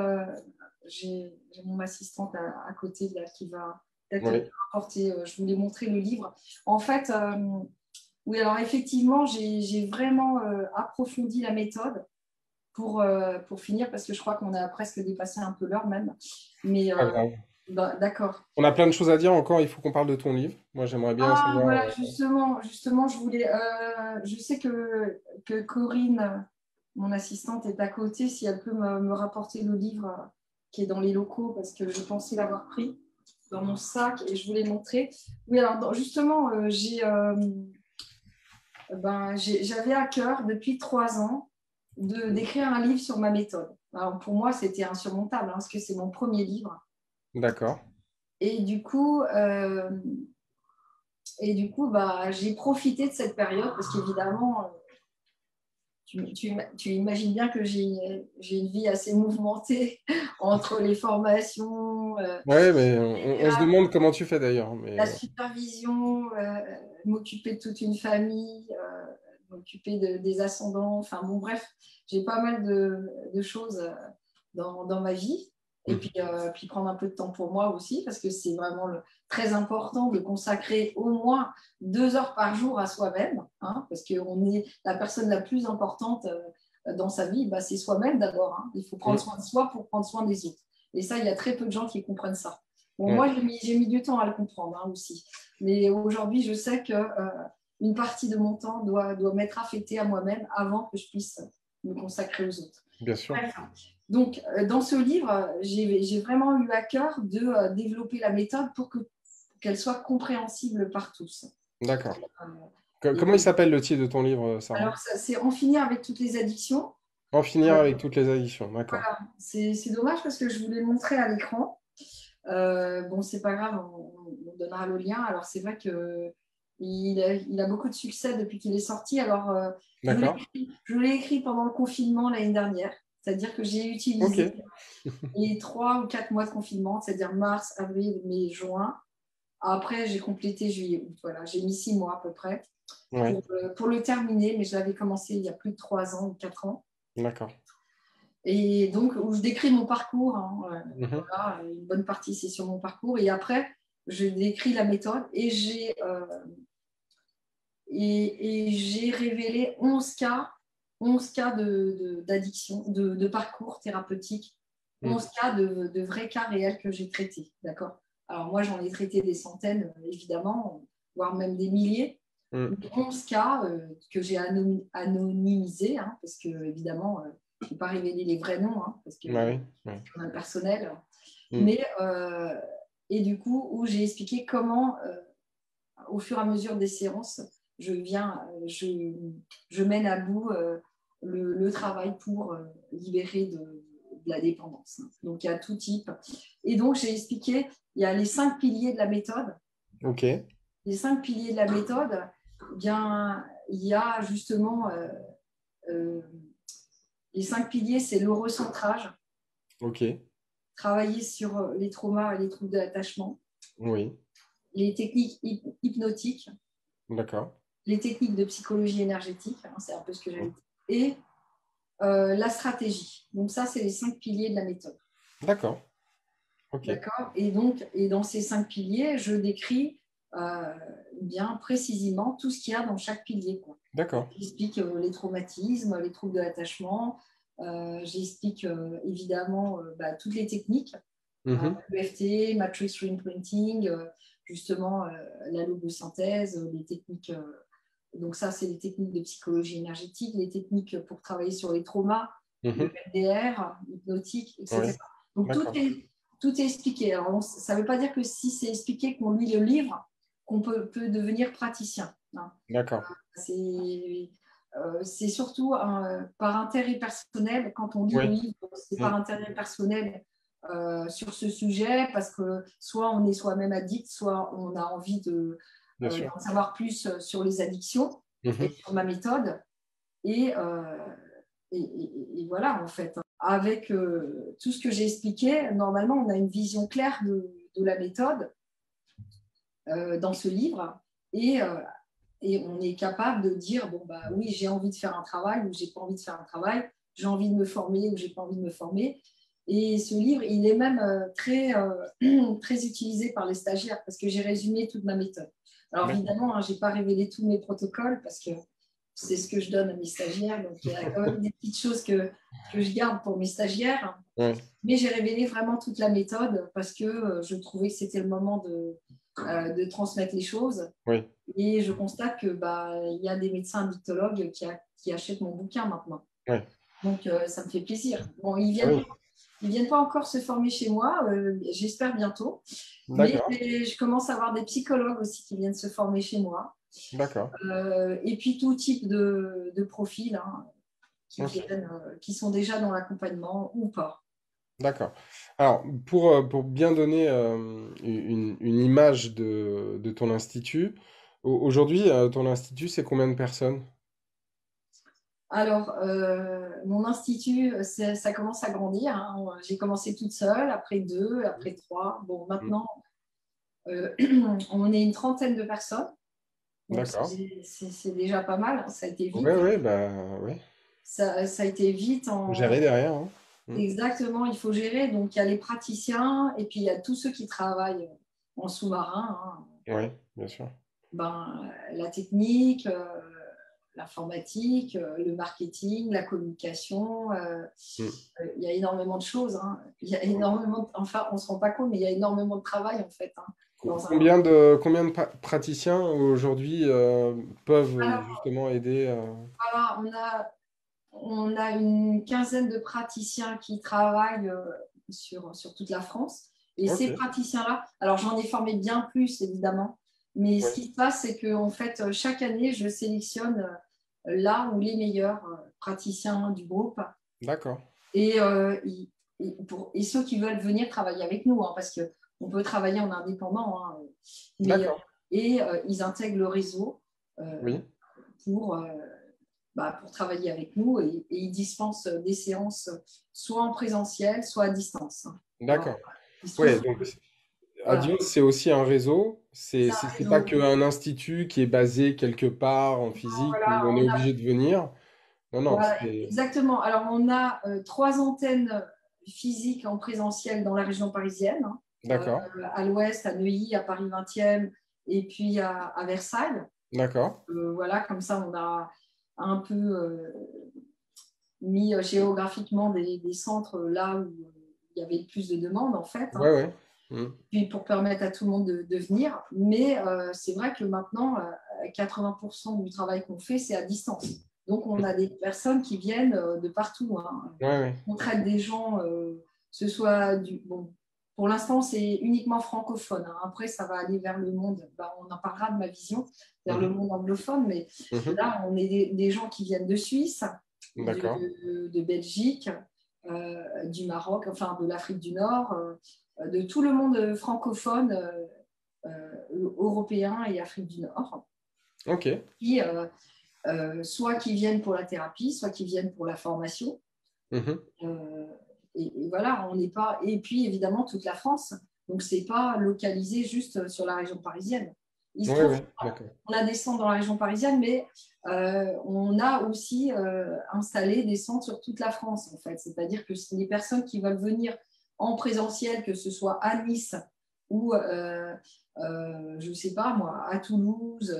j'ai mon assistante à côté là, qui va peut-être te Oui, rapporter. Je voulais montrer le livre. En fait, oui, alors effectivement, j'ai vraiment approfondi la méthode pour finir, parce que je crois qu'on a presque dépassé un peu l'heure même. Mais pas grave. bah, d'accord. On a plein de choses à dire encore, il faut qu'on parle de ton livre. Moi, j'aimerais bien Ah, savoir. voilà, justement, je voulais. Je sais que Corinne, mon assistante, est à côté. Si elle peut me rapporter le livre qui est dans les locaux, parce que je pensais l'avoir pris dans mon sac et je voulais montrer. Oui, alors justement, j'avais à cœur depuis 3 ans d'écrire un livre sur ma méthode. Alors pour moi, c'était insurmontable, hein, parce que c'est mon premier livre. D'accord. Et du coup, euh, bah, j'ai profité de cette période parce qu'évidemment, tu imagines bien que j'ai une vie assez mouvementée entre les formations, Ouais, mais les on se thérapies, demande comment tu fais d'ailleurs. la Mais supervision, m'occuper de toute une famille, m'occuper des ascendants. Enfin bon, bref, j'ai pas mal de choses dans ma vie. Et Mhm. puis prendre un peu de temps pour moi aussi, parce que c'est vraiment très important de consacrer au moins 2 heures par jour à soi-même, hein, parce que la personne la plus importante dans sa vie, bah, c'est soi-même d'abord, hein. Il faut prendre Mhm. soin de soi pour prendre soin des autres. Et ça, il y a très peu de gens qui comprennent ça. Bon, Ouais, moi, j'ai mis du temps à le comprendre, hein, aussi. Mais aujourd'hui, je sais que une partie de mon temps doit m'être affectée à moi-même avant que je puisse me consacrer aux autres. bien sûr. Bref. Donc, dans ce livre, j'ai vraiment eu à cœur de développer la méthode pour qu'elle soit compréhensible par tous. D'accord. Euh, Comment il et s'appelle le titre de ton livre, Sarah? alors, ça, c'est en finir avec toutes les addictions. En finir Euh, avec toutes les additions. D'accord. voilà, c'est dommage parce que je voulais le montrer à l'écran. Bon, c'est pas grave, on donnera le lien. Alors, c'est vrai que il a beaucoup de succès depuis qu'il est sorti. Alors, D'accord. je l'ai écrit pendant le confinement l'année dernière. C'est-à-dire que j'ai Ok. utilisé les 3 ou 4 mois de confinement, c'est-à-dire mars, avril, mai, juin. Après, j'ai complété juillet, août. Voilà, j'ai mis 6 mois à peu près Ouais. pour le terminer, mais je l'avais commencé il y a plus de 3 ans ou 4 ans. D'accord. Et donc, où je décris mon parcours, hein, Mhm. voilà, une bonne partie, c'est sur mon parcours. Et après, je décris la méthode et j'ai révélé 11 cas d'addiction, de parcours thérapeutique, Mhm. 11 cas de vrais cas réels que j'ai traités. D'accord. Alors, moi, j'en ai traité des centaines, évidemment, voire même des milliers. Mhm. Mais 11 cas que j'ai anonymisés, hein, parce que, évidemment, je ne peux pas révéler les vrais noms, hein, parce que Ouais, ouais. c'est quand même personnel. Mhm. Mais, et du coup, où j'ai expliqué comment au fur et à mesure des séances, je mène à bout le travail pour libérer de la dépendance. Donc, il y a tout type. Et donc, j'ai expliqué, il y a les 5 piliers de la méthode. Ok. Les 5 piliers de la méthode, eh bien, il y a justement euh, les 5 piliers, c'est le recentrage, Ok. travailler sur les traumas et les troubles de l'attachement, Oui. les techniques hypnotiques, D'accord. les techniques de psychologie énergétique, hein, c'est un peu ce que j'avais Mhm. dit, et la stratégie. Donc ça, c'est les 5 piliers de la méthode. D'accord. Ok. D'accord. Et donc, et dans ces 5 piliers, je décris bien précisément tout ce qu'il y a dans chaque pilier, quoi. D'accord. J'explique les traumatismes, les troubles de l'attachement. J'explique évidemment bah, toutes les techniques, Mhm. EFT, Matrix Reimprinting, justement la logosynthèse, les techniques. Donc ça, c'est les techniques de psychologie énergétique, les techniques pour travailler sur les traumas, Mhm. EMDR, hypnotique, etc. Oui. Donc D'accord. tout est expliqué. Alors, ça ne veut pas dire que si c'est expliqué qu'on lit le livre, qu'on peut devenir praticien, hein. D'accord. C'est surtout par intérêt personnel. Quand on lit le Oui. livre, c'est par intérêt personnel sur ce sujet, parce que soit on est soi-même addict, soit on a envie Bien sûr. d'en savoir plus sur les addictions et Mhm. sur ma méthode. Et, et voilà, en fait. Avec tout ce que j'ai expliqué, normalement, on a une vision claire de la méthode dans ce livre. Et, euh, et on est capable de dire, bon, bah oui, j'ai envie de faire un travail ou j'ai pas envie de faire un travail, j'ai envie de me former ou j'ai pas envie de me former. Et ce livre, il est même très utilisé par les stagiaires parce que j'ai résumé toute ma méthode. Alors D'accord. évidemment, hein, je n'ai pas révélé tous mes protocoles parce que c'est ce que je donne à mes stagiaires. Donc il y a quand même des petites choses que je garde pour mes stagiaires. Ouais. Mais j'ai révélé vraiment toute la méthode parce que je trouvais que c'était le moment de transmettre les choses. Oui. Et je constate que il y a des médecins addictologues qui achètent mon bouquin maintenant. Oui. Donc, ça me fait plaisir. Bon, Ah oui. ils viennent pas encore se former chez moi, j'espère bientôt. Mais D'accord. je commence à avoir des psychologues aussi qui viennent se former chez moi. D'accord. Et puis, tout type de profils hein, Ok. qui sont déjà dans l'accompagnement ou pas. D'accord. Alors, pour bien donner une image de ton institut, aujourd'hui, ton institut, c'est combien de personnes? Alors, mon institut, ça commence à grandir, hein. J'ai commencé toute seule, après deux, après trois. Bon, Mm. maintenant, on est une trentaine de personnes. Donc, D'accord. c'est déjà pas mal, hein. Ça a été Oui, vite. oui, bah oui. Ça a été vite Faut gérer derrière, hein. Mm. Exactement, il faut gérer. Donc, il y a les praticiens et puis il y a tous ceux qui travaillent en sous-marin, hein. Oui, bien sûr. La technique, l'informatique, le marketing, la communication. Mm. Il y a énormément de choses, hein. Il y a énormément enfin, on ne se rend pas compte, mais il y a énormément de travail en fait, hein, dans un... Combien de praticiens aujourd'hui peuvent Alors, justement aider voilà, on a une quinzaine de praticiens qui travaillent sur toute la France. Et Ok. ces praticiens-là, alors j'en ai formé bien plus évidemment, mais Oui. ce qui se passe, c'est que en fait, chaque année, je sélectionne là où les meilleurs praticiens du groupe D'accord. et, et ceux qui veulent venir travailler avec nous, hein, parce qu'on peut travailler en indépendant, hein, mais, D'accord. ils intègrent le réseau euh, Oui. pour, pour travailler avec nous et ils dispensent des séances soit en présentiel, soit à distance. Alors, D'accord. il se trouve Ouais, que donc voilà, Adios, c'est aussi un réseau. c'est C'est un pas réseau. qu'un institut qui est basé quelque part en physique où Voilà, on est obligé de venir. Non, non, voilà, c'est. exactement. Alors, on a trois antennes physiques en présentiel dans la région parisienne, hein, D'accord. à l'ouest, à Neuilly, à Paris 20e et puis à Versailles. D'accord. Voilà, comme ça, on a un peu mis géographiquement des centres là où il y avait le plus de demandes, en fait, Ouais, hein, ouais. Mm. puis pour permettre à tout le monde de venir. Mais c'est vrai que maintenant, 80% du travail qu'on fait, c'est à distance. Donc, on a des personnes qui viennent de partout, hein. Ouais, ouais. On traite des gens, ce soit du... Bon, pour l'instant, c'est uniquement francophone, hein. Après, ça va aller vers le monde. On en parlera de ma vision vers le Mhm. monde anglophone. Mais Mhm. là, on est des gens qui viennent de Suisse, D'accord. de Belgique, du Maroc, enfin de l'Afrique du Nord, de tout le monde francophone, européen et Afrique du Nord, Ok. qui, soit qui viennent pour la thérapie, soit qui viennent pour la formation. Mhm. Euh, et voilà, on n'est pas. Et puis évidemment toute la France. Donc c'est pas localisé juste sur la région parisienne. Il se Ouais, trouve ouais. D'accord. qu'on a des centres dans la région parisienne, mais on a aussi installé des centres sur toute la France en fait. C'est-à-dire que les personnes qui veulent venir en présentiel, que ce soit à Nice ou je ne sais pas moi, à Toulouse,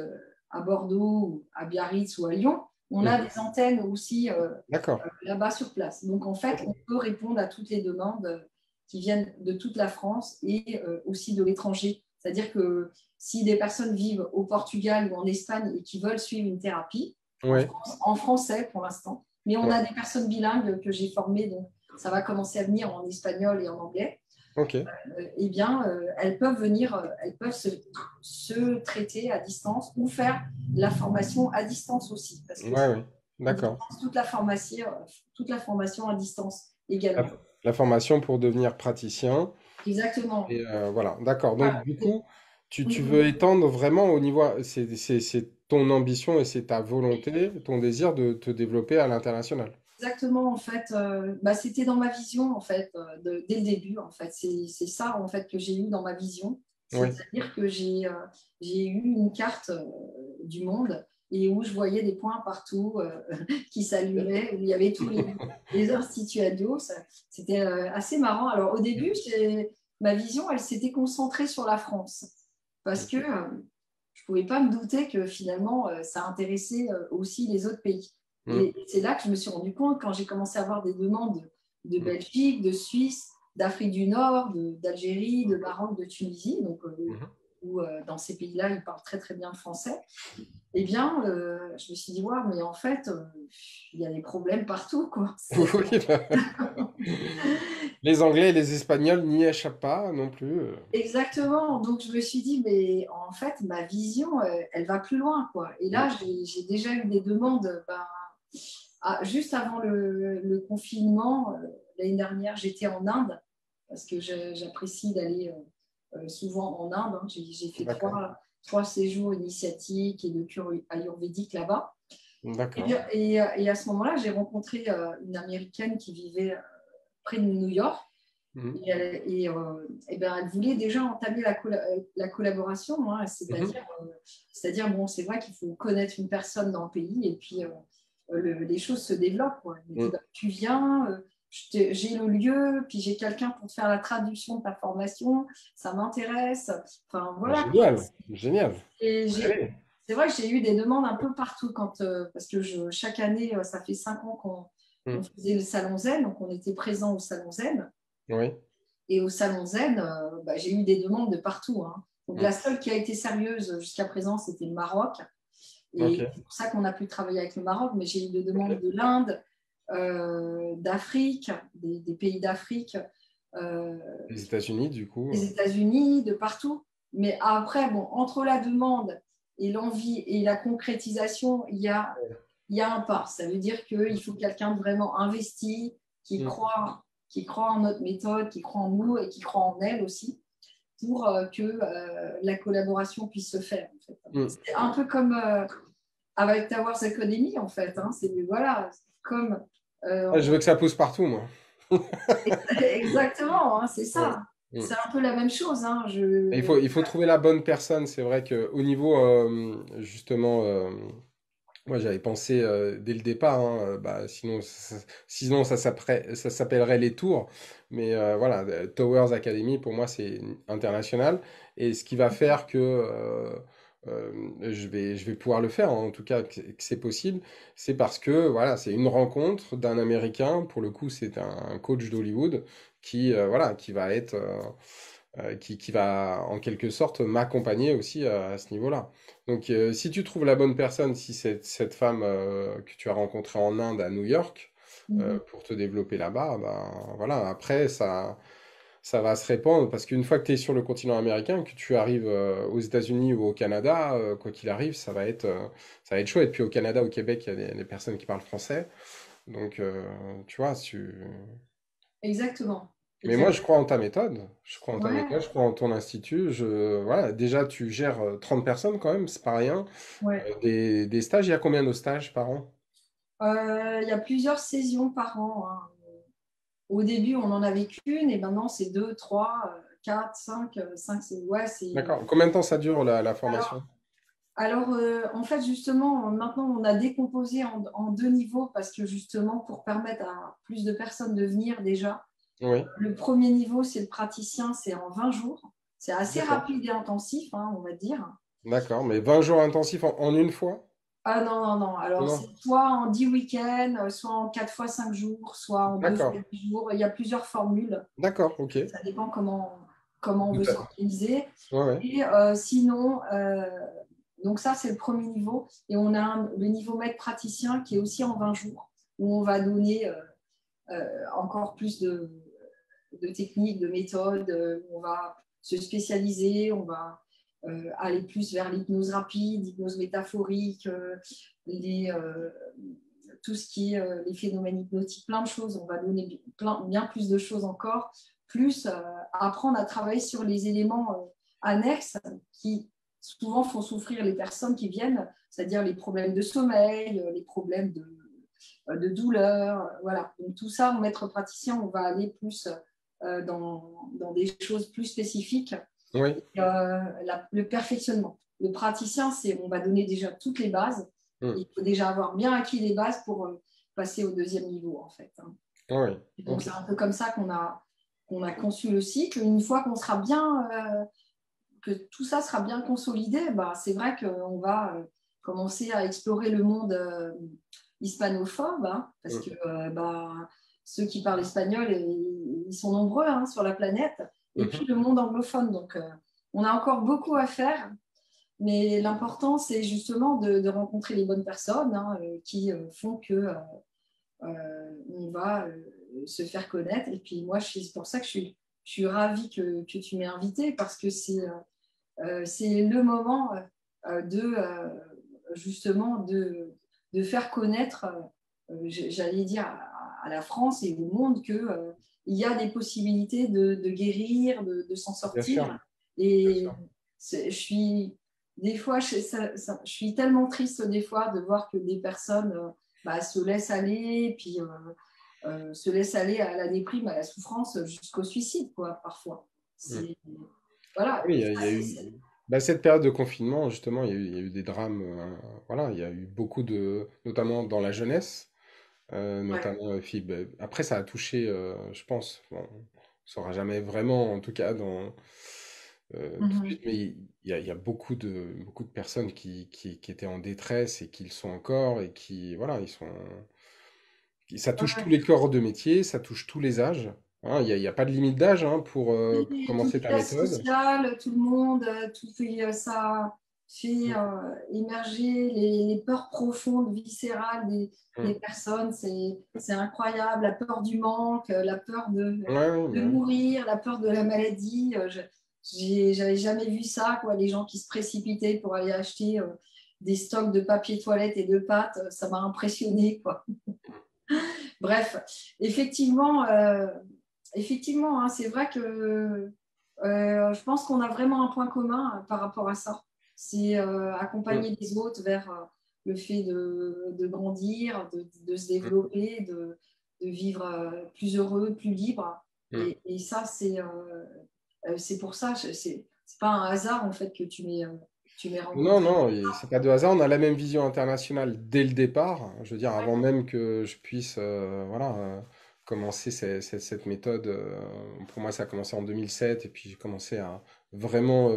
à Bordeaux, à Biarritz ou à Lyon, on a Mhm. des antennes aussi D'accord. là-bas sur place. Donc, en fait, on Ok. peut répondre à toutes les demandes qui viennent de toute la France et aussi de l'étranger. C'est-à-dire que si des personnes vivent au Portugal ou en Espagne et qui veulent suivre une thérapie, Ouais. en français pour l'instant, mais on Ouais. a des personnes bilingues que j'ai formées, donc ça va commencer à venir en espagnol et en anglais. Ok. eh bien, elles peuvent venir, elles peuvent se traiter à distance ou faire la formation à distance aussi, parce que Ouais, oui. on D'accord. propose toute la formation à distance La, également. la formation pour devenir praticien. Exactement. Et voilà, d'accord. Donc, Voilà. du coup, tu Mhm. veux étendre vraiment au niveau, c'est ton ambition et c'est ta volonté, ton désir de te développer à l'international. Exactement, en fait, bah, c'était dans ma vision, en fait, dès le début, en fait. C'est ça, en fait, que j'ai eu dans ma vision. Oui. C'est-à-dire que j'ai eu une carte du monde et où je voyais des points partout qui s'allumaient, où il y avait tous les instituts Adio. C'était assez marrant. Alors, au début, ma vision, elle s'était concentrée sur la France parce que Ok. je ne pouvais pas me douter que finalement, ça intéressait aussi les autres pays. Mm. Et c'est là que je me suis rendu compte quand j'ai commencé à avoir des demandes de Mm. Belgique, de Suisse, d'Afrique du Nord, d'Algérie, de Maroc, de Tunisie, donc, Mhm. où dans ces pays-là, ils parlent très très bien le français. Eh bien, je me suis dit, ouais, mais en fait, il y a des problèmes partout, quoi. Oui, là. Les Anglais et les Espagnols n'y échappent pas non plus. Exactement. Donc, je me suis dit, mais en fait, ma vision, elle va plus loin, quoi. Et là, Mm. j'ai déjà eu des demandes. Ben, juste avant le confinement, l'année dernière, j'étais en Inde parce que j'apprécie d'aller souvent en Inde. Hein. J'ai fait D'accord. trois séjours initiatiques et de cure ayurvédique là-bas. D'accord. Et à ce moment-là, j'ai rencontré une Américaine qui vivait près de New York. Mhm. Et ben, elle voulait déjà entamer la collaboration, hein, Mhm. c'est-à-dire, bon, c'est vrai qu'il faut connaître une personne dans le pays et puis les choses se développent. Quoi. Elle me dit, Mm. bah, tu viens, j'ai le lieu, puis j'ai quelqu'un pour te faire la traduction de ta formation, ça m'intéresse. Enfin, voilà. Quoi. Génial. Génial. Et Allez. c'est vrai que j'ai eu des demandes un peu partout parce que chaque année, ça fait 5 ans qu'on Mm. faisait le Salon Zen, donc on était présent au Salon Zen. Oui. Et au Salon Zen, bah, j'ai eu des demandes de partout. Hein. Donc Mm. la seule qui a été sérieuse jusqu'à présent, c'était le Maroc. Ok. Et c'est pour ça qu'on a pu travailler avec le Maroc, mais j'ai eu des demandes Ok. de l'Inde, d'Afrique, des pays d'Afrique, euh, Les États-Unis, du coup. des États-Unis, de partout. Mais après, bon, entre la demande et l'envie et la concrétisation, il y a un pas. Ça veut dire qu'il faut quelqu'un de vraiment investi, Mm. qui croit en notre méthode, qui croit en nous et qui croit en elle aussi, pour que la collaboration puisse se faire. En fait. Mm. C'est un peu comme avec Towers Academy, en fait. Hein. C'est voilà, comme Ah, je veux que ça pousse partout, moi. exactement, hein, c'est Ouais. ça. Mm. C'est un peu la même chose. Hein. Et il faut trouver la bonne personne. C'est vrai qu'au niveau, justement, moi j'avais pensé dès le départ, hein, bah, sinon ça s'appellerait les tours. Mais voilà, Towers Academy, pour moi, c'est international. Et ce qui va faire que je vais pouvoir le faire, en tout cas que c'est possible, c'est parce que voilà, c'est une rencontre d'un Américain. Pour le coup, c'est un coach d'Hollywood voilà, qui va être. Qui va en quelque sorte m'accompagner aussi à ce niveau-là. Donc, si tu trouves la bonne personne, si c'est cette femme que tu as rencontrée en Inde, à New York, Mhm. pour te développer là-bas, ben voilà, après, ça va se répandre parce qu'une fois que tu es sur le continent américain, que tu arrives aux États-Unis ou au Canada, quoi qu'il arrive, ça va être chouette. Puis au Canada, au Québec, il y a des personnes qui parlent français. Donc, tu vois, Exactement. mais moi, Exactement. je crois en ta méthode. Je crois en ta Ouais, méthode, je crois en ton institut. Voilà, déjà, tu gères 30 personnes quand même, c'est pas rien. ouais. Des stages, il y a combien de stages par an? Il y a plusieurs saisons par an. Hein. Au début, on n'en avait qu'une et maintenant, c'est deux, trois, quatre, cinq. Cinq ouais, c'est... D'accord. Combien de temps ça dure la Alors, formation? en fait, justement, maintenant, on a décomposé en deux niveaux parce que justement, pour permettre à plus de personnes de venir déjà, Oui, le premier niveau, c'est le praticien, c'est en 20 jours. C'est assez d'accord. rapide et intensif, hein, on va dire. D'accord. Mais 20 jours intensifs en une fois? Ah non, non, non. Alors, Non. c'est soit en 10 week-ends, soit en 4 fois 5 jours, soit en 2 fois D'accord. 10 jours. Il y a plusieurs formules. D'accord, ok. Ça dépend comment on veut s'organiser. Ouais, ouais. Et sinon, donc ça, c'est le premier niveau. Et on a le niveau maître praticien qui est aussi en 20 jours, où on va donner encore plus de techniques, de méthodes. On va se spécialiser, on va aller plus vers l'hypnose rapide, l'hypnose métaphorique, les, tout ce qui est les phénomènes hypnotiques, plein de choses. On va donner bien plus de choses encore, plus apprendre à travailler sur les éléments annexes qui souvent font souffrir les personnes qui viennent, c'est-à-dire les problèmes de sommeil, les problèmes de douleur. Voilà. Donc, tout ça, en maître praticien, on va aller plus dans des choses plus spécifiques. Oui. Le perfectionnement. Le praticien, on va donner déjà toutes les bases. Il faut déjà avoir bien acquis les bases pour passer au deuxième niveau, en fait. Oui. Donc, c'est un peu comme ça qu'on a conçu le cycle. Une fois qu'on sera bien, que tout ça sera bien consolidé, bah, c'est vrai qu'on va commencer à explorer le monde hispanophobe, hein, parce que ceux qui parlent espagnol, ils sont nombreux sur la planète, et puis le monde anglophone. Donc, on a encore beaucoup à faire, mais l'important, c'est justement de rencontrer les bonnes personnes qui font que on va se faire connaître. Et puis moi, c'est pour ça que je suis ravie que tu m'aies invitée, parce que c'est le moment justement de faire connaître, j'allais dire, à la France et au monde qu'il y a des possibilités de guérir, de s'en sortir. Et des fois, je suis tellement triste des fois de voir que des personnes se laissent aller, puis se laissent aller à la déprime, à la souffrance, jusqu'au suicide, quoi, parfois. Voilà. Oui, il y a eu cette période de confinement, justement, il y a eu des drames. Voilà, il y a eu beaucoup notamment dans la jeunesse, notamment filles. Après, ça a touché, je pense, bon, on ne saura jamais vraiment, en tout cas, tout de suite, mais il y a beaucoup de personnes qui étaient en détresse et qui le sont encore et qui, voilà, ça touche tous les corps de métier, ça touche tous les âges. Hein, il y a pas de limite d'âge pour Toutes commencer les ta classes méthode. sociales, tout le monde, tout fait, ça fait Mm, émerger les peurs profondes, viscérales des mm. personnes. C'est incroyable. La peur du manque, la peur Ouais, ouais, de mourir, la peur de la maladie. J'avais jamais vu ça, quoi. Les gens qui se précipitaient pour aller acheter des stocks de papier toilette et de pâtes, ça m'a impressionné, quoi. Bref, effectivement, c'est vrai que je pense qu'on a vraiment un point commun par rapport à ça. C'est mm, accompagner les autres vers le fait de grandir, de se développer, de vivre plus heureux, plus libre. mm. Et ça, c'est pour ça, c'est pas un hasard en fait que tu m'aies Non, rencontré. non, et c'est pas de hasard. On a la même vision internationale dès le départ. Je veux dire, avant même que je puisse, voilà, commencer cette méthode. Pour moi, ça a commencé en 2007, et puis j'ai commencé à vraiment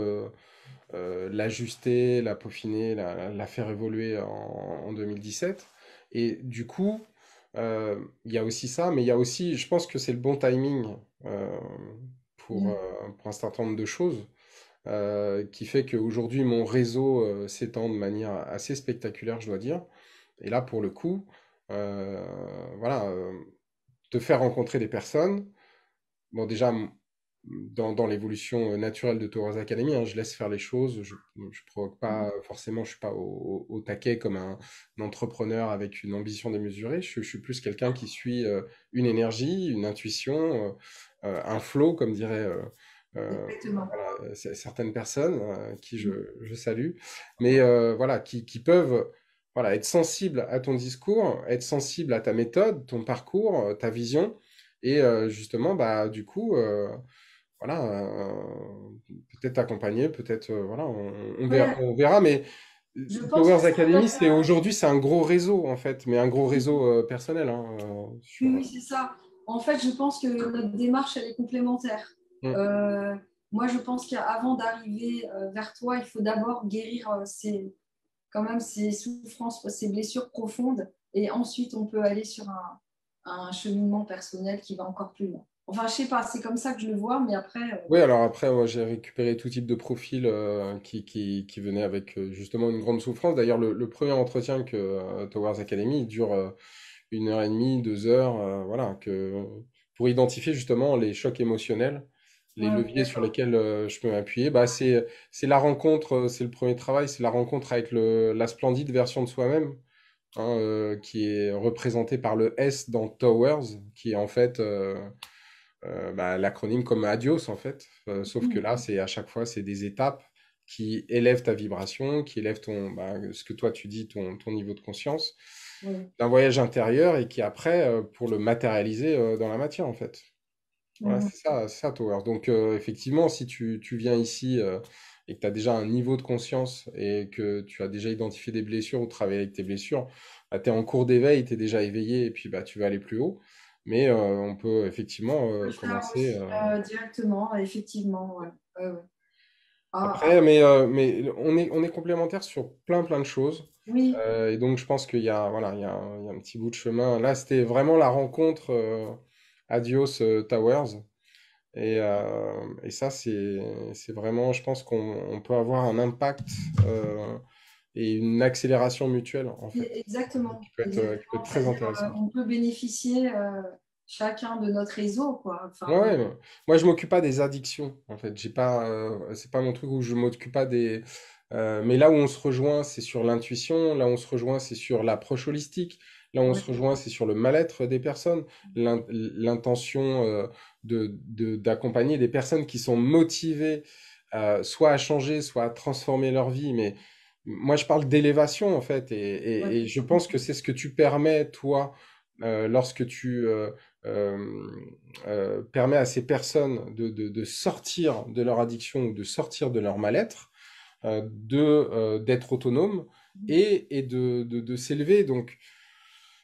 l'ajuster, la peaufiner, la faire évoluer en 2017. Et du coup, il y a aussi ça, mais il y a aussi, je pense que c'est le bon timing euh, Mm. pour un certain nombre de choses, qui fait qu'aujourd'hui, mon réseau s'étend de manière assez spectaculaire, je dois dire. Et là, pour le coup, euh, voilà, te faire rencontrer des personnes. Bon, déjà, dans l'évolution naturelle de Towers Academy, hein, je laisse faire les choses, je provoque pas forcément, je suis pas au taquet comme un entrepreneur avec une ambition démesurée, je suis plus quelqu'un qui suit une énergie, une intuition, un flow, comme diraient Exactement. voilà, certaines personnes qui je salue, mais voilà, qui peuvent voilà, être sensibles à ton discours, être sensibles à ta méthode, ton parcours, ta vision, et justement, bah, du coup, voilà, peut-être accompagner, peut-être, voilà, Ouais, on verra, mais je pense que Powers ça peut Academy, être aujourd'hui, c'est un gros réseau, en fait, mais un gros réseau personnel, hein, oui, sur... oui, c'est ça. En fait, je pense que notre démarche, elle est complémentaire. Mm, Euh, Moi, je pense qu'avant d'arriver vers toi, il faut d'abord guérir quand même ces souffrances, ces blessures profondes. Et ensuite, on peut aller sur un cheminement personnel qui va encore plus loin. Enfin, je sais pas, c'est comme ça que je le vois, mais après, oui, alors après, moi, j'ai récupéré tout type de profils qui venaient avec justement une grande souffrance. D'ailleurs, le premier entretien que Towers Academy il dure 1 heure et demie, 2 heures, voilà, pour identifier justement les chocs émotionnels, les Ouais, ouais, leviers sur d'accord. lesquels je peux m'appuyer. Bah, c'est la rencontre, c'est le premier travail, c'est la rencontre avec la splendide version de soi-même, hein, qui est représentée par le S dans Towers, qui est en fait bah, l'acronyme comme Adios en fait. Sauf que là, c'est à chaque fois, c'est des étapes qui élèvent ta vibration, qui élèvent bah, ce que toi tu dis, ton niveau de conscience, Oui. d'un voyage intérieur et qui après, pour le matérialiser dans la matière en fait. Voilà, Mhm. c'est ça, Tower. Donc, effectivement, si tu viens ici et que tu as déjà un niveau de conscience et que tu as déjà identifié des blessures ou travaillé avec tes blessures, bah, tu es en cours d'éveil, tu es déjà éveillé et puis bah, tu vas aller plus haut. Mais on peut effectivement Le faire commencer. aussi directement, effectivement. Ouais. Ouais, ouais. Ah, Après, mais on est complémentaires sur plein de choses. oui. Et donc, je pense qu'il y a, voilà, il y a un petit bout de chemin. Là, c'était vraiment la rencontre Adios Towers. Et ça, c'est vraiment, je pense qu'on peut avoir un impact et une accélération mutuelle, en fait, Exactement. qui peut Exactement. être très C'est-à-dire, intéressant. on peut bénéficier chacun de notre réseau, quoi. Ouais, Enfin, ouais, mais moi, je m'occupe pas des addictions, en fait. J'ai pas, c'est pas mon truc où je m'occupe pas des. Mais là où on se rejoint, c'est sur l'intuition. Là où on se rejoint, c'est sur l'approche holistique. Là où on ouais, se rejoint, c'est sur le mal-être des personnes, l'intention d'accompagner des personnes qui sont motivées, soit à changer, soit à transformer leur vie. Mais moi, je parle d'élévation, en fait, ouais. et je pense que c'est ce que tu permets, toi, lorsque tu euh, permet à ces personnes de sortir de leur addiction ou de sortir de leur mal-être, d'être autonomes et de s'élever. Donc,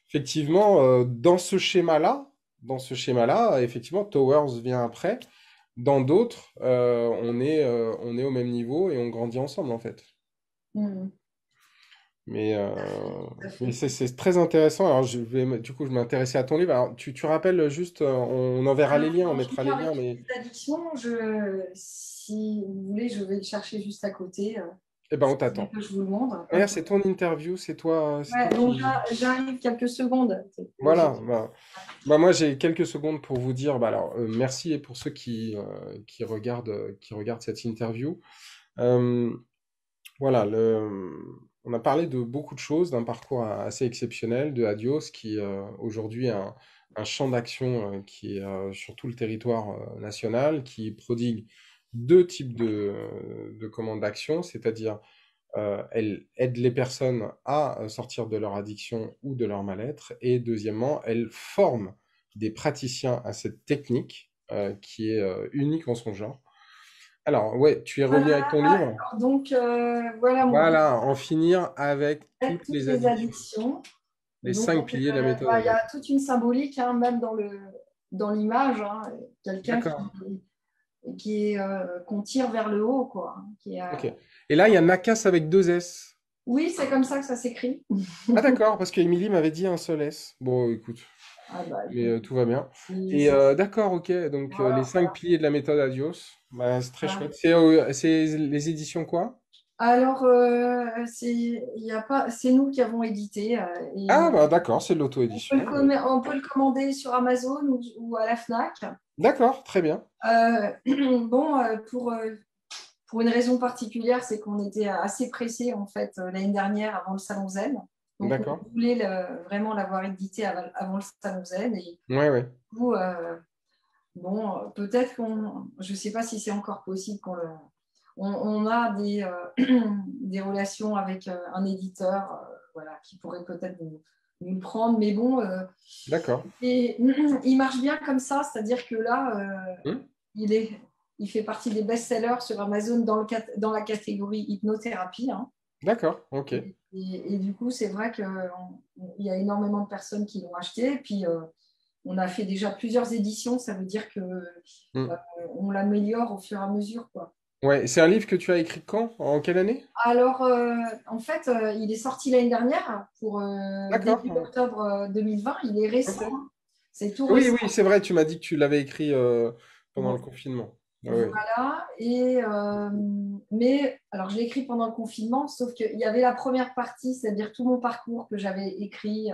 effectivement, dans ce schéma-là, effectivement, Towers vient après. Dans d'autres, on est au même niveau et on grandit ensemble, en fait. Mhm. Mais, euh, Tout à mais fait. c'est très intéressant. Alors, du coup, je m'intéressais à ton livre. Alors, tu rappelles juste, on enverra les Alors, liens, on pour en mettra finir les avec liens, mais les addictions, si vous voulez, je vais le chercher juste à côté. eh ben, Si on vous voulez t'attend. que je vous le montre. Regarde, Ok. c'est ton interview, c'est Ouais, toi donc qui. j'arrive quelques secondes. Voilà. Bah, moi, j'ai quelques secondes pour vous dire. Bah, alors, merci pour ceux qui regardent cette interview. Euh, voilà, on a parlé de beaucoup de choses, d'un parcours assez exceptionnel de Adios, qui aujourd'hui a un champ d'action qui est sur tout le territoire national, qui prodigue deux types de commandes d'action, c'est-à-dire elle aide les personnes à sortir de leur addiction ou de leur mal-être, et deuxièmement, elle forme des praticiens à cette technique qui est unique en son genre. Alors, ouais, tu es Voilà, revenu avec ton livre? donc voilà mon livre Voilà, en finir avec avec toutes toutes les les addictions. addictions. Les Donc, 5 piliers de la méthode il y Adios. a toute une symbolique, hein, même dans l'image, hein, quelqu'un D'accord, qu'on tire vers le haut, quoi. ok. Et là, il y a Nakas avec deux S. Oui, c'est comme ça que ça s'écrit. Ah d'accord, parce qu'Émilie m'avait dit un seul S. Bon, écoute, Ah bah mais écoute, tout va bien. c'est Et c'est d'accord, ok, donc les voilà. 5 piliers de la méthode Adios, bah, c'est très Voilà. chouette. C'est les éditions quoi? Alors, il y a pas, c'est nous qui avons édité Ah bah d'accord, c'est de l'auto-édition. on peut le commander sur Amazon ou à la Fnac. D'accord, très bien. Bon, pour une raison particulière, c'est qu'on était assez pressé en fait l'année dernière avant le Salon Zen. Donc, on D'accord. voulait vraiment l'avoir édité avant le Salon Zen. Et Ouais, ouais. du coup, bon, peut-être je ne sais pas si c'est encore possible on a des relations avec un éditeur voilà, qui pourrait peut-être nous le prendre. Mais bon, D'accord. et, il marche bien comme ça, c'est-à-dire que là, Hmm. il, est, il fait partie des best-sellers sur Amazon dans la catégorie hypnothérapie. Hein. D'accord, ok. Et du coup, c'est vrai qu'il y a énormément de personnes qui l'ont acheté. Et puis, on a fait déjà plusieurs éditions. Ça veut dire que Hmm. on l'améliore au fur et à mesure, quoi. Ouais, c'est un livre que tu as écrit quand? En quelle année? Alors, en fait, il est sorti l'année dernière pour début D'accord. octobre 2020. Il est récent. Ok. Hein. C'est tout Oui, récent. oui, c'est vrai, tu m'as dit que tu l'avais écrit pendant le Bon, confinement. Ah oui. voilà. Mais alors, je l'ai écrit pendant le confinement, sauf qu'il y avait la première partie, c'est-à-dire tout mon parcours que j'avais écrit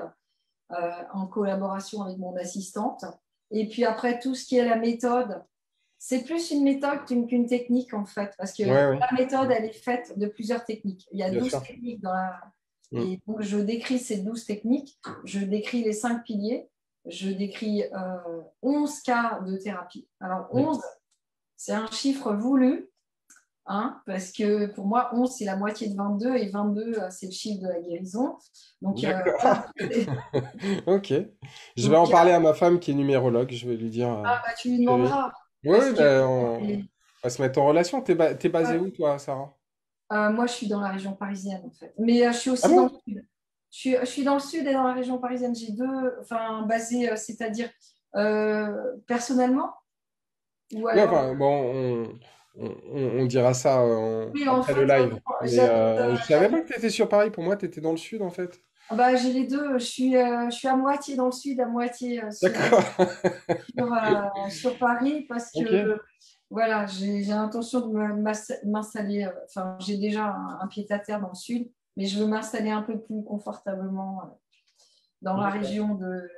en collaboration avec mon assistante. Et puis après, tout ce qui est la méthode, c'est plus une méthode qu'une technique en fait, parce que Ouais, oui, la méthode, elle est faite de plusieurs techniques. Il y a bien 12 sûr. techniques dans la... Mm. Et donc, je décris ces 12 techniques, je décris les 5 piliers, je décris 11 cas de thérapie. Alors, Mm. 11, c'est un chiffre voulu, hein, parce que pour moi, 11, c'est la moitié de 22, et 22, c'est le chiffre de la guérison. Donc, D'accord. voilà. Ok. Je vais Donc, en parler à ma femme qui est numérologue. Je vais lui dire, ah, bah, tu lui chérie. demanderas, Oui, parce oui, que ben, on va se mettre en relation. T'es basé où, toi, Sarah? moi, je suis dans la région parisienne, en fait. Mais je suis Ah aussi dans le bon? sud. Je suis dans le sud et dans la région parisienne. J'ai deux, enfin, basées, c'est-à-dire personnellement, ou Oui, alors, enfin, bon, on dira ça oui, en après le fait, live. Mais j'habite, je savais pas que tu étais sur Paris. Pour moi, tu étais dans le sud, en fait. bah, j'ai les deux. Je suis à moitié dans le sud, à moitié D'accord. sur Paris, parce Ok. que voilà, j'ai l'intention de m'installer. Enfin, j'ai déjà un pied-à-terre dans le sud, mais je veux m'installer un peu plus confortablement dans la D'accord. région de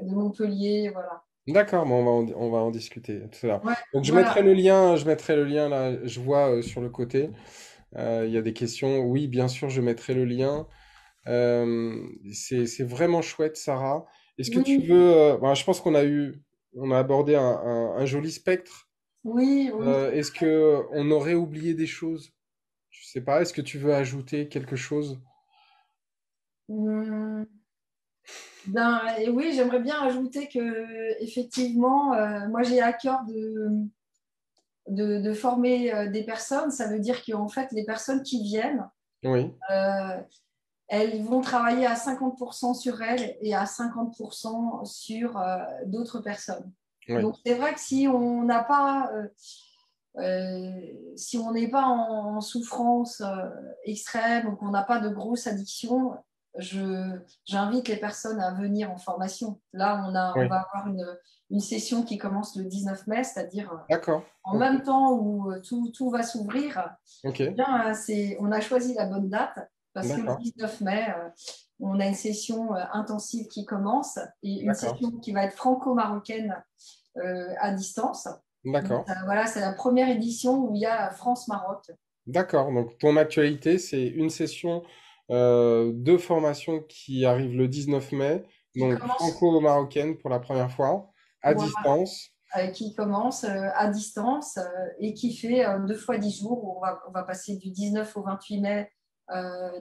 Montpellier, voilà. D'accord, bon, on va en discuter tout à l'heure. Ouais, Donc voilà. je mettrai le lien là, je vois sur le côté, il y a des questions. Oui, bien sûr, je mettrai le lien. C'est vraiment chouette, Sarah. Est-ce que tu Oui, veux, ben, je pense on a abordé un joli spectre. oui, oui. Est-ce que on aurait oublié des choses? Je sais pas, est-ce que tu veux ajouter quelque chose? Hum, et oui, j'aimerais bien ajouter que effectivement, moi j'ai à cœur de former des personnes. Ça veut dire qu'en fait, les personnes qui viennent, Oui, euh, elles vont travailler à 50% sur elles et à 50% sur d'autres personnes. oui, Donc c'est vrai que si on n'est pas en souffrance extrême ou qu'on n'a pas de grosse addiction, j'invite les personnes à venir en formation. Là, on oui. va avoir une session qui commence le 19 mai, c'est-à-dire D'accord. en Ok. même temps où tout va s'ouvrir. Ok. Eh bien, on a choisi la bonne date parce que le D'accord. 19 mai, on a une session intensive qui commence et une D'accord. session qui va être franco-marocaine à distance. Donc, D'accord. voilà, c'est la première édition où il y a France-Maroc D'accord. Donc, ton actualité, c'est une session de formation qui arrive le 19 mai, qui donc commence, franco-marocaine pour la première fois, à voilà, distance. à distance et qui fait 2 fois 10 jours. On va passer du 19 au 28 mai,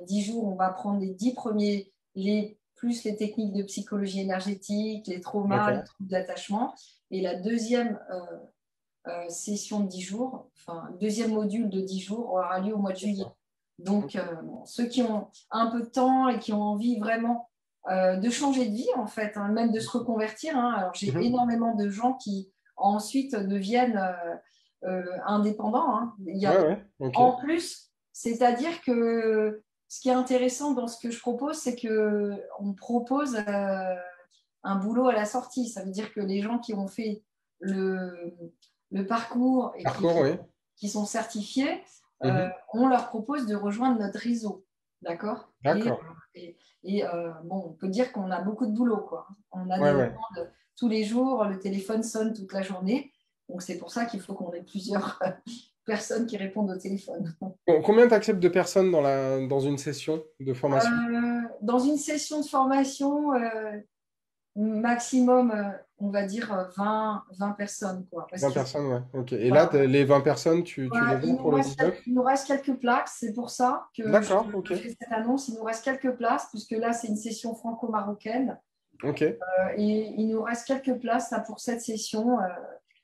10 jours. On va prendre les 10 premiers, plus les techniques de psychologie énergétique, les traumas, les D'accord. troubles d'attachement. Et la deuxième session de 10 jours, enfin, deuxième module de 10 jours aura lieu au mois de juillet. D'accord. Donc, Ok. bon, ceux qui ont un peu de temps et qui ont envie vraiment de changer de vie, en fait, hein, même de se reconvertir. Hein. Alors, j'ai Mhm. énormément de gens qui ensuite deviennent indépendants. Hein. Ouais, ouais. Ok. En plus, c'est-à-dire que ce qui est intéressant dans ce que je propose, c'est qu'on propose un boulot à la sortie. Ça veut dire que les gens qui ont fait le, le parcours et Parcours, oui. qui sont certifiés, Mhm. on leur propose de rejoindre notre réseau. D'accord. D'accord. Bon, on peut dire qu'on a beaucoup de boulot, quoi. On a Ouais, des ouais. demandes tous les jours, le téléphone sonne toute la journée. Donc, c'est pour ça qu'il faut qu'on ait plusieurs personnes qui répondent au téléphone. Combien tu acceptes de personnes dans une session de formation? Dans une session de formation, maximum, on va dire 20 personnes, quoi. Parce 20 qu'il personnes, ouais. Ok. Et là, voilà. les 20 personnes, tu les Ouais, vends pour le 19? il nous reste quelques places, c'est pour ça que je D'accord, ok. fais cette annonce. Il nous reste quelques places, puisque là, c'est une session franco-marocaine. Ok. Et il nous reste quelques places là, pour cette session. Bah,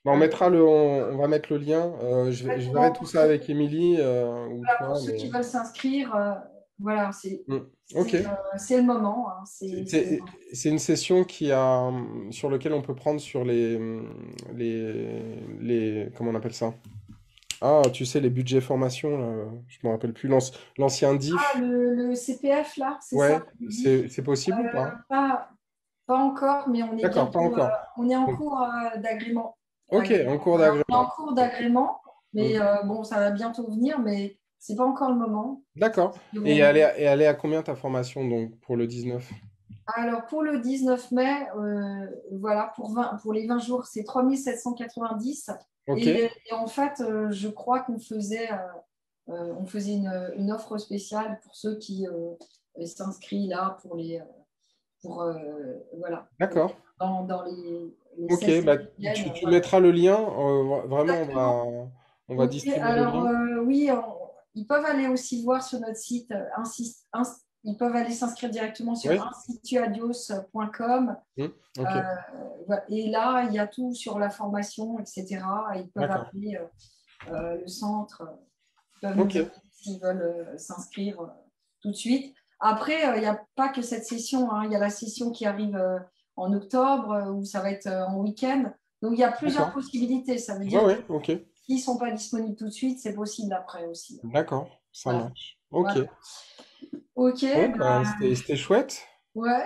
Euh, on va mettre le lien. Je verrai tout pour ça avec Émilie ou toi, ceux qui mais. veulent s'inscrire, voilà, Hmm. Ok. c'est le moment. Hein, C'est une session sur lequel on peut prendre sur comment on appelle ça? Ah, tu sais, les budgets formation, là, je me rappelle plus. L'ancien DIF. le CPF, là, c'est ça, Ouais, le DIF. c'est possible ou pas? Pas, pas encore, mais D'accord, pas encore. on est en Donc, cours d'agrément. ok, en cours Voilà, on est en d'agrément. cours d'agrément, mais Hmm. bon, ça va bientôt venir, mais c'est pas encore le moment. D'accord. Et on- Et elle est à combien ta formation donc pour le 19? Alors, pour le 19 mai, voilà, pour les 20 jours, c'est 3 790. Ok, Et en fait, je crois on faisait une offre spéciale pour ceux qui s'inscrivent là voilà, d'accord. dans les Ok, 16 bah, qui viennent. tu Voilà. mettras le lien. Vraiment, Exactement. on va Ok, distribuer le alors lien. oui, ils peuvent aller aussi voir sur notre site, ils peuvent aller s'inscrire directement sur Oui. instituadios.com. Ok, Voilà. Et là, il y a tout sur la formation, etc. Ils peuvent d'accord. appeler le centre, ils peuvent nous Ok, appeler s'ils veulent s'inscrire tout de suite. Après, il n'y a pas que cette session, hein. Il y a la session qui arrive en octobre où ça va être en week-end. Donc, il y a plusieurs d'accord. possibilités. Ça veut Ouais, dire que ouais, ok. s'ils ne sont pas disponibles tout de suite, c'est possible après aussi. D'accord, ça Voilà. marche. Ok. Voilà. Ok, Bon, bah, bah, c'était chouette. ouais,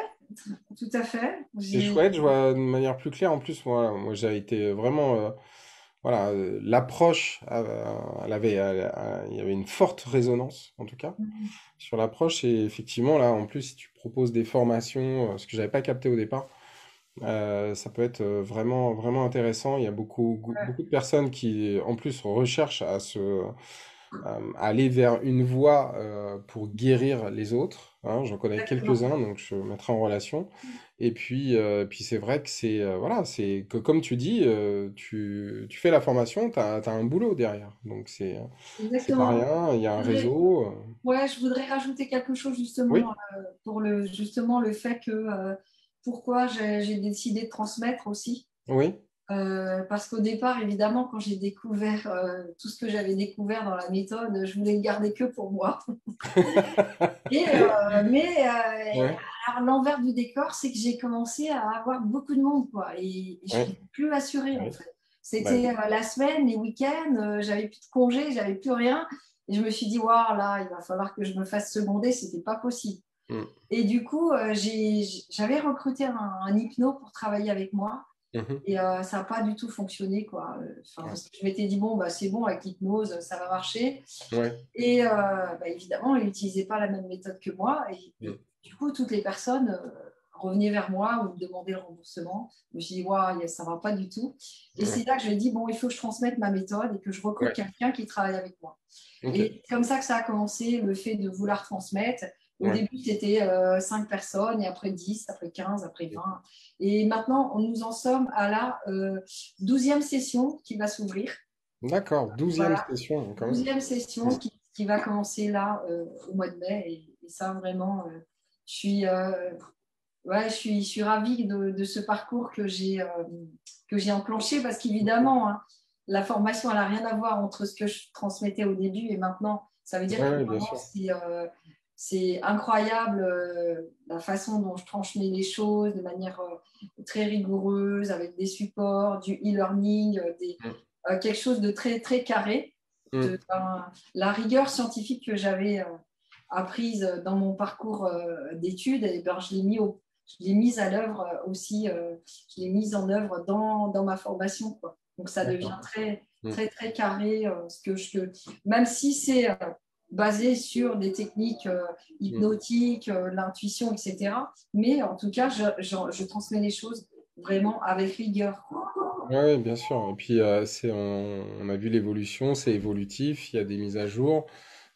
tout à fait. C'était chouette, je vois de manière plus claire. En plus, moi j'ai été vraiment. Voilà, l'approche, il y avait une forte résonance, en tout cas, sur l'approche. Et effectivement, là, en plus, si tu proposes des formations, ce que j'avais pas capté au départ, ça peut être vraiment, vraiment intéressant. Il y a beaucoup de personnes qui, en plus, recherchent à aller vers une voie pour guérir les autres. Hein. J'en connais Exactement. quelques-uns, donc je mettrai en relation. Et puis c'est vrai que voilà, c'est que comme tu dis, tu fais la formation, tu as un boulot derrière. Donc c'est pas Exactement. rien, il y a un Je voudrais, réseau. ouais, je voudrais rajouter quelque chose justement Oui, pour justement le fait que pourquoi j'ai décidé de transmettre aussi. oui, Parce qu'au départ, évidemment, quand j'ai découvert tout ce que j'avais découvert dans la méthode, je voulais le garder que pour moi. Mais ouais, alors, l'envers du décor, c'est que j'ai commencé à avoir beaucoup de monde, quoi, et je ouais, n'arrivais plus à assurer, en ouais. fait. Bah C'était oui. la semaine, les week-ends, j'avais plus de congés, j'avais plus rien. Et je me suis dit, waouh, là, il va falloir que je me fasse seconder, c'était pas possible. Mm. Et du coup, j'avais recruté un hypno pour travailler avec moi. Mhm. Et ça n'a pas du tout fonctionné, quoi. Enfin, Ah, parce que je m'étais dit, bon, bah, c'est bon, avec l'hypnose, ça va marcher. ouais. Et bah, évidemment, il n'utilisait pas la même méthode que moi. Et Mm. du coup, toutes les personnes revenaient vers moi ou me demandaient le remboursement. Je me suis dit, waouh, ça ne va pas du tout. Et Ouais. c'est là que je lui ai dit, bon, il faut que je transmette ma méthode et que je recrute Ouais. quelqu'un qui travaille avec moi. Ok. Et c'est comme ça que ça a commencé, le fait de vouloir transmettre. Au Ouais. début, c'était 5 personnes, et après 10, après 15, après 20. Et maintenant, nous en sommes à la 12e session qui va s'ouvrir. D'accord, douzième Voilà, session quand même. 12e session qui va commencer là au mois de mai. Et ça, vraiment, je suis, ouais, je suis ravie de ce parcours que j'ai enclenché parce qu'évidemment, hein, la formation, elle n'a rien à voir entre ce que je transmettais au début et maintenant. Ça veut dire Ouais, que ouais, bien vraiment, sûr. c'est incroyable la façon dont je transmets les choses de manière très rigoureuse, avec des supports, du e-learning, Mm. quelque chose de très, très carré. Mm. La rigueur scientifique que j'avais apprise dans mon parcours d'études, et ben, je l'ai mise à l'œuvre aussi, je l'ai mise en œuvre dans ma formation, quoi. Donc ça devient D'accord. très, Mm. très, très carré, même si c'est basé sur des techniques Mm. hypnotiques, l'intuition, etc. Mais en tout cas, je transmets les choses vraiment avec rigueur, quoi. Ouais, ouais, bien sûr. Et puis, on a vu l'évolution, c'est évolutif, il y a des mises à jour.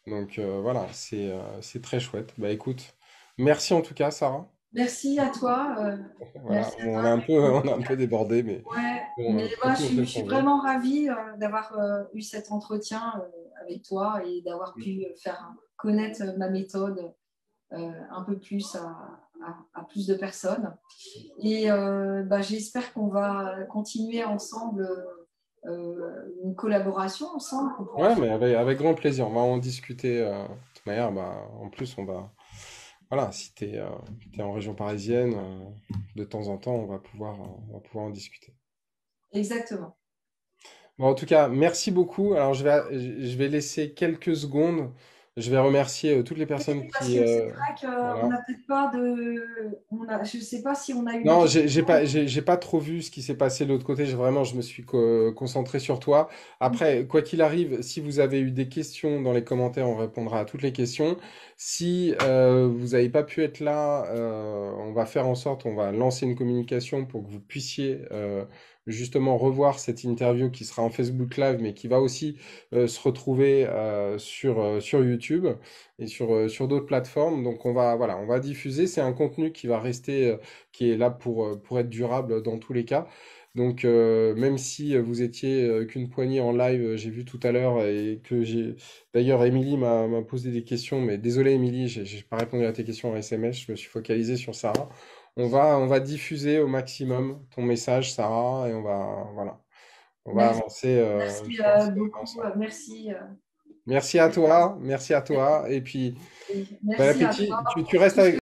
Donc, voilà, c'est très chouette. Bah, écoute, merci en tout cas, Sarah. Merci à toi. Voilà, Merci à bon, toi. on a un peu débordé, mais Ouais, bon, mais tant moi, pis, on peut je suis changer. vraiment ravie d'avoir eu cet entretien avec toi et d'avoir pu faire connaître ma méthode un peu plus à plus de personnes. Et bah, j'espère qu'on va continuer ensemble une collaboration ensemble qu'on pourra Ouais, faire. mais avec grand plaisir. On va en discuter. De toute manière, bah, en plus, on va. Voilà, si t'es en région parisienne, de temps en temps, on va pouvoir en discuter. Exactement. Bon, en tout cas, merci beaucoup. Alors, je vais laisser quelques secondes Je vais remercier toutes les Oui, personnes parce qui... que c'est vrai qu'on voilà. n'a peut-être pas de. Je ne sais pas si on a eu des Non, questions. j'ai pas trop vu ce qui s'est passé de l'autre côté. Je me suis concentré sur toi. Après, quoi qu'il arrive, si vous avez eu des questions dans les commentaires, on répondra à toutes les questions. Si vous n'avez pas pu être là, on va faire en sorte, on va lancer une communication pour que vous puissiez justement revoir cette interview qui sera en Facebook Live, mais qui va aussi se retrouver sur YouTube et sur d'autres plateformes. Donc voilà, on va diffuser. C'est un contenu qui va rester qui est là pour être durable dans tous les cas. Donc, même si vous étiez qu'une poignée en live, j'ai vu tout à l'heure, et que j'ai... D'ailleurs, Émilie m'a posé des questions, mais désolé, Émilie, j'ai pas répondu à tes questions en SMS, je me suis focalisé sur Sarah. On va diffuser au maximum ton message, Sarah, et voilà, on va Merci, avancer, merci je pense, beaucoup. ensemble. Merci, Merci à toi, et puis, bon merci à appétit. toi Tu pour restes tout ce avec, que